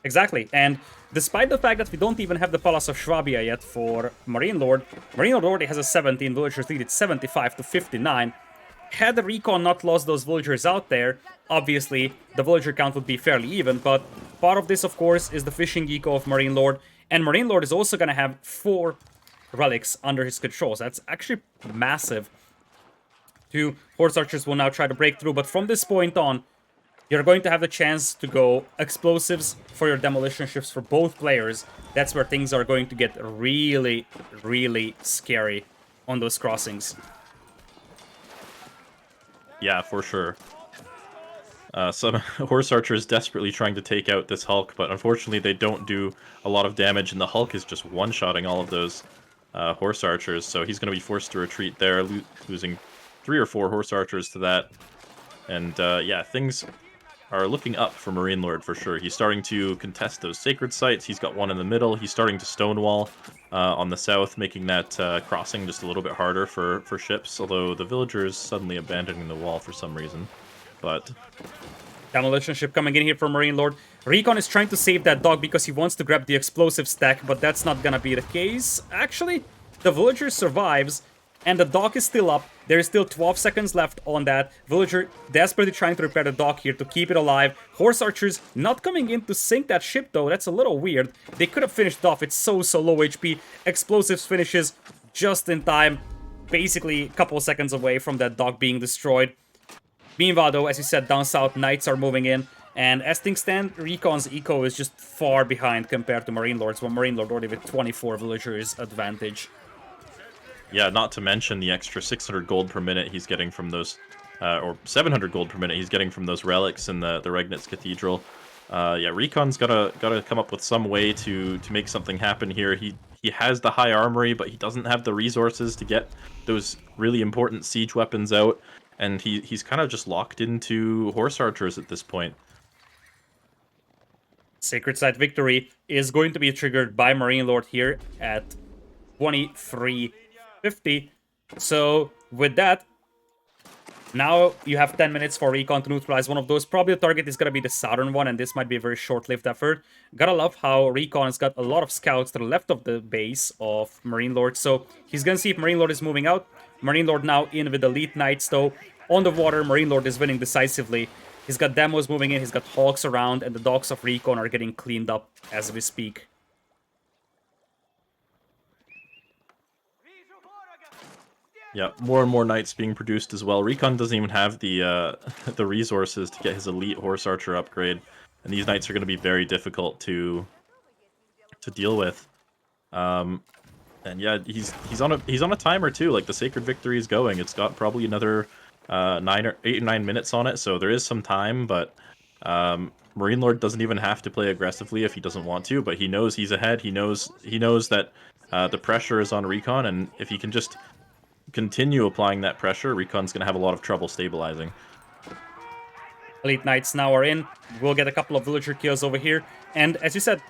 Exactly, and despite the fact that we don't even have the Palace of Swabia yet for MarineLorD, MarineLorD already has a 17 villagers lead. It's 75 to 59. Had the RecoN not lost those villagers out there, obviously the villager count would be fairly even, but part of this, of course, is the fishing eco of MarineLorD, and MarineLorD is also going to have 4 relics under his control, so that's actually massive. 2 horse archers will now try to break through, but from this point on, you're going to have the chance to go explosives for your demolition ships for both players. That's where things are going to get really, really scary on those crossings. Yeah, for sure. Some horse archers desperately trying to take out this Hulk, but unfortunately they don't do a lot of damage, and the Hulk is just one-shotting all of those horse archers, so he's going to be forced to retreat there, losing 3 or 4 horse archers to that. And yeah, things are looking up for MarineLorD for sure. He's starting to contest those sacred sites. He's got one in the middle. He's starting to stonewall on the south, making that crossing just a little bit harder for ships, although the villagers suddenly abandoning the wall for some reason. But demolition ship coming in here for MarineLorD. RecoN is trying to save that dog because he wants to grab the explosive stack, but that's not gonna be the case. Actually, the villager survives, and the dock is still up. There is still 12 seconds left on that. Villager desperately trying to repair the dock here to keep it alive. Horse archers not coming in to sink that ship, though. That's a little weird. They could have finished off. It's so low HP. Explosives finishes just in time. Basically, a couple of seconds away from that dock being destroyed. Meanwhile, though, as you said, down south, knights are moving in. And as things stand, RecoN's eco is just far behind compared to MarineLorD's, where MarineLorD already with 24 villagers advantage. yeah, not to mention the extra 600 gold per minute he's getting from those, or 700 gold per minute he's getting from those relics in the Regnitz Cathedral. Yeah, RecoN's gotta come up with some way to make something happen here. He has the high armory, but he doesn't have the resources to get those really important siege weapons out, and he's kind of just locked into horse archers at this point. Sacred Site victory is going to be triggered by MarineLorD here at 2350. So with that, now you have 10 minutes for RecoN to neutralize one of those. Probably the target is going to be the southern one, and this might be a very short-lived effort. Gotta love how RecoN has got a lot of scouts to the left of the base of MarineLorD. So he's going to see if MarineLorD is moving out. MarineLorD now in with Elite Knights, though. On the water, MarineLorD is winning decisively. He's got demos moving in, he's got Hawks around, and the docks of RecoN are getting cleaned up as we speak. Yeah, more and more knights being produced as well. RecoN doesn't even have the the resources to get his elite horse archer upgrade, and these knights are going to be very difficult to deal with. And yeah, he's on a timer too. Like, the sacred victory is going. It's got probably another 8 or 9 minutes on it, so there is some time. But MarineLorD doesn't even have to play aggressively if he doesn't want to. But he knows he's ahead. He knows that the pressure is on RecoN, and if he can just continue applying that pressure, RecoN's going to have a lot of trouble stabilizing. Elite Knights now are in. We'll get a couple of villager kills over here. And as you said,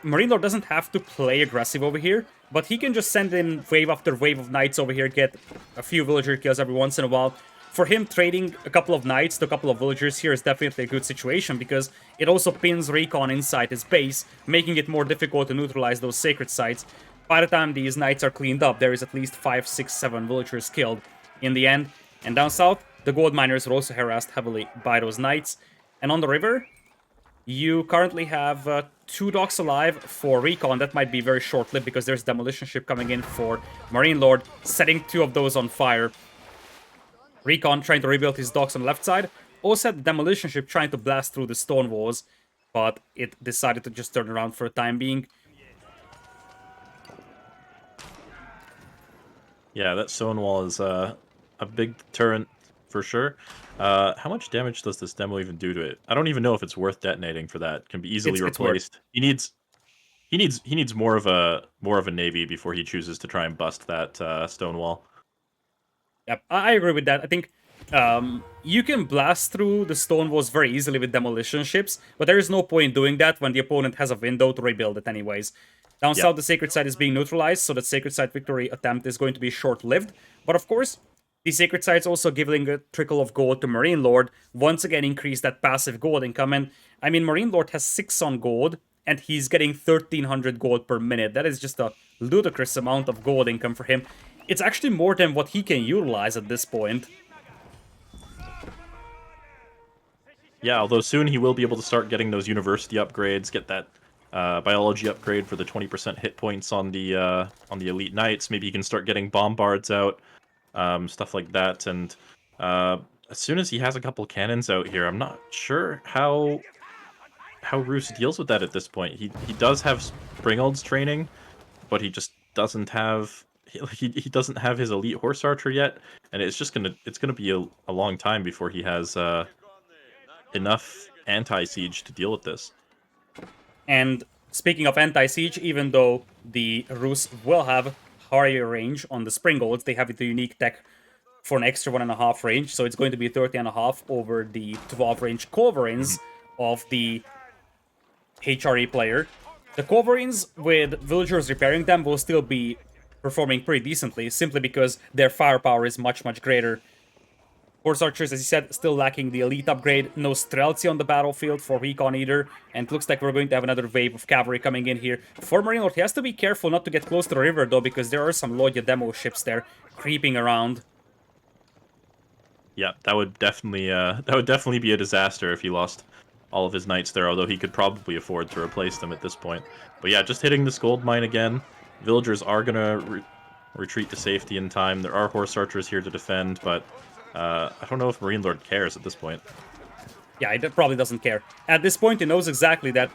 MarineLorD doesn't have to play aggressive over here, but he can just send in wave after wave of knights over here, get a few villager kills every once in a while. For him, trading a couple of knights to a couple of villagers here is definitely a good situation, because it also pins RecoN inside his base, making it more difficult to neutralize those sacred sites. By the time these knights are cleaned up, there is at least 5, 6, 7 villagers killed in the end. And down south, the gold miners are also harassed heavily by those knights. And on the river, you currently have 2 docks alive for RecoN. That might be very short-lived because there's a demolition ship coming in for MarineLorD, setting 2 of those on fire. RecoN trying to rebuild his docks on the left side. Also had the demolition ship trying to blast through the stone walls, but it decided to just turn around for the time being. Yeah, that stone wall is a big deterrent for sure. How much damage does this demo even do to it? I don't even know if it's worth detonating for that. Can be easily It's worth. replaced. He needs more of a navy before he chooses to try and bust that stone wall. Yep, I agree with that. I think you can blast through the stone walls very easily with demolition ships, but there is no point doing that when the opponent has a window to rebuild it anyways. Down Yeah, south, the Sacred Site is being neutralized, so the Sacred Site victory attempt is going to be short-lived. But of course, the Sacred Site's also giving a trickle of gold to MarineLorD, once again increase that passive gold income. And I mean, MarineLorD has 6 on gold, and he's getting 1300 gold per minute. That is just a ludicrous amount of gold income for him. It's actually more than what he can utilize at this point. yeah. Although soon he will be able to start getting those university upgrades, get that biology upgrade for the 20% hit points on the elite knights. Maybe he can start getting bombards out, stuff like that. And as soon as he has a couple cannons out here, I'm not sure how Roos deals with that at this point. He does have Springald's training, but he just doesn't have he doesn't have his elite horse archer yet, and it's gonna be a long time before he has enough anti-siege to deal with this. And speaking of anti-siege, even though the Rus will have higher range on the Springolds, they have the unique tech for an extra 1.5 range, so it's going to be 30.5 over the 12 range Culverins of the HRE player. The Culverins, with villagers repairing them, will still be performing pretty decently, simply because their firepower is much, much greater. Horse Archers, as you said, still lacking the elite upgrade. No Streltsy on the battlefield for RecoN either. And it looks like we're going to have another wave of cavalry coming in here. For MarineLorD, he has to be careful not to get close to the river, though, because there are some Lodya demo ships there creeping around. Yeah, that would definitely be a disaster if he lost all of his knights there, although he could probably afford to replace them at this point. But yeah, just hitting this gold mine again. Villagers are gonna retreat to safety in time. There are horse archers here to defend, but I don't know if MarineLorD cares at this point. Yeah, he probably doesn't care. At this point, he knows exactly that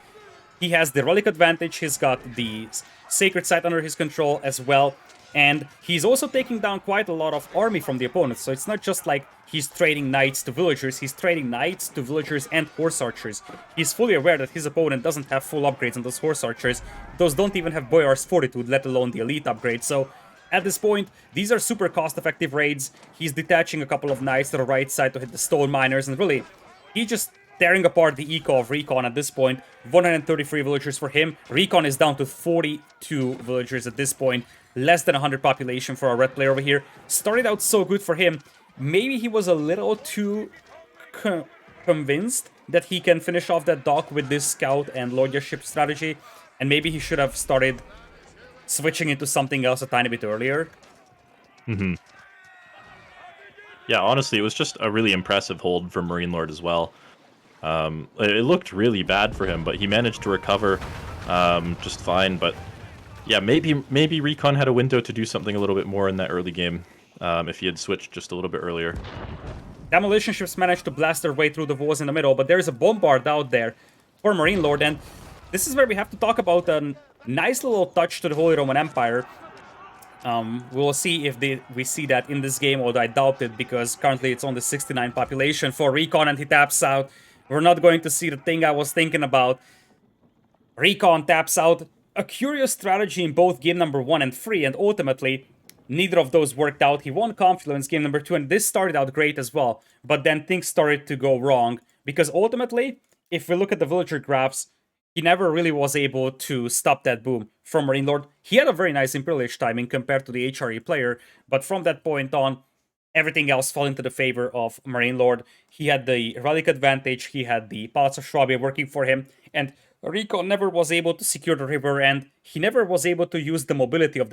he has the relic advantage, he's got the Sacred Site under his control as well, and he's also taking down quite a lot of army from the opponent, so it's not just like he's trading knights to villagers, he's trading knights to villagers and horse archers. He's fully aware that his opponent doesn't have full upgrades on those horse archers. Those don't even have Boyar's Fortitude, let alone the elite upgrade, so at this point, these are super cost-effective raids. He's detaching a couple of knights to the right side to hit the stone miners, and really, he's just tearing apart the eco of RecoN at this point. 133 villagers for him. RecoN is down to 42 villagers at this point. Less than 100 population for our red player over here. Started out so good for him. Maybe he was a little too convinced that he can finish off that dock with this scout and Lodya ship strategy. And maybe he should have started switching into something else a tiny bit earlier. Yeah, honestly, it was just a really impressive hold from MarineLorD as well. It looked really bad for him, but he managed to recover just fine. But yeah, maybe RecoN had a window to do something a little bit more in that early game if he had switched just a little bit earlier. Demolition ships managed to blast their way through the walls in the middle, but there's a bombard out there for MarineLorD, and this is where we have to talk about a nice little touch to the Holy Roman Empire. We'll see if we see that in this game, although I doubt it, because currently it's on the 69 population for RecoN, and he taps out. We're not going to see the thing I was thinking about. RecoN taps out. A curious strategy in both game number 1 and 3, and ultimately, neither of those worked out. He won Confluence game number 2, and this started out great as well. But then things started to go wrong, because ultimately, if we look at the villager graphs, he never really was able to stop that boom from MarineLorD. He had a very nice Imperial timing compared to the HRE player, but from that point on, everything else fell into the favor of MarineLorD. He had the relic advantage, he had the Palace of Schwabia working for him, and RecoN never was able to secure the river, and he never was able to use the mobility of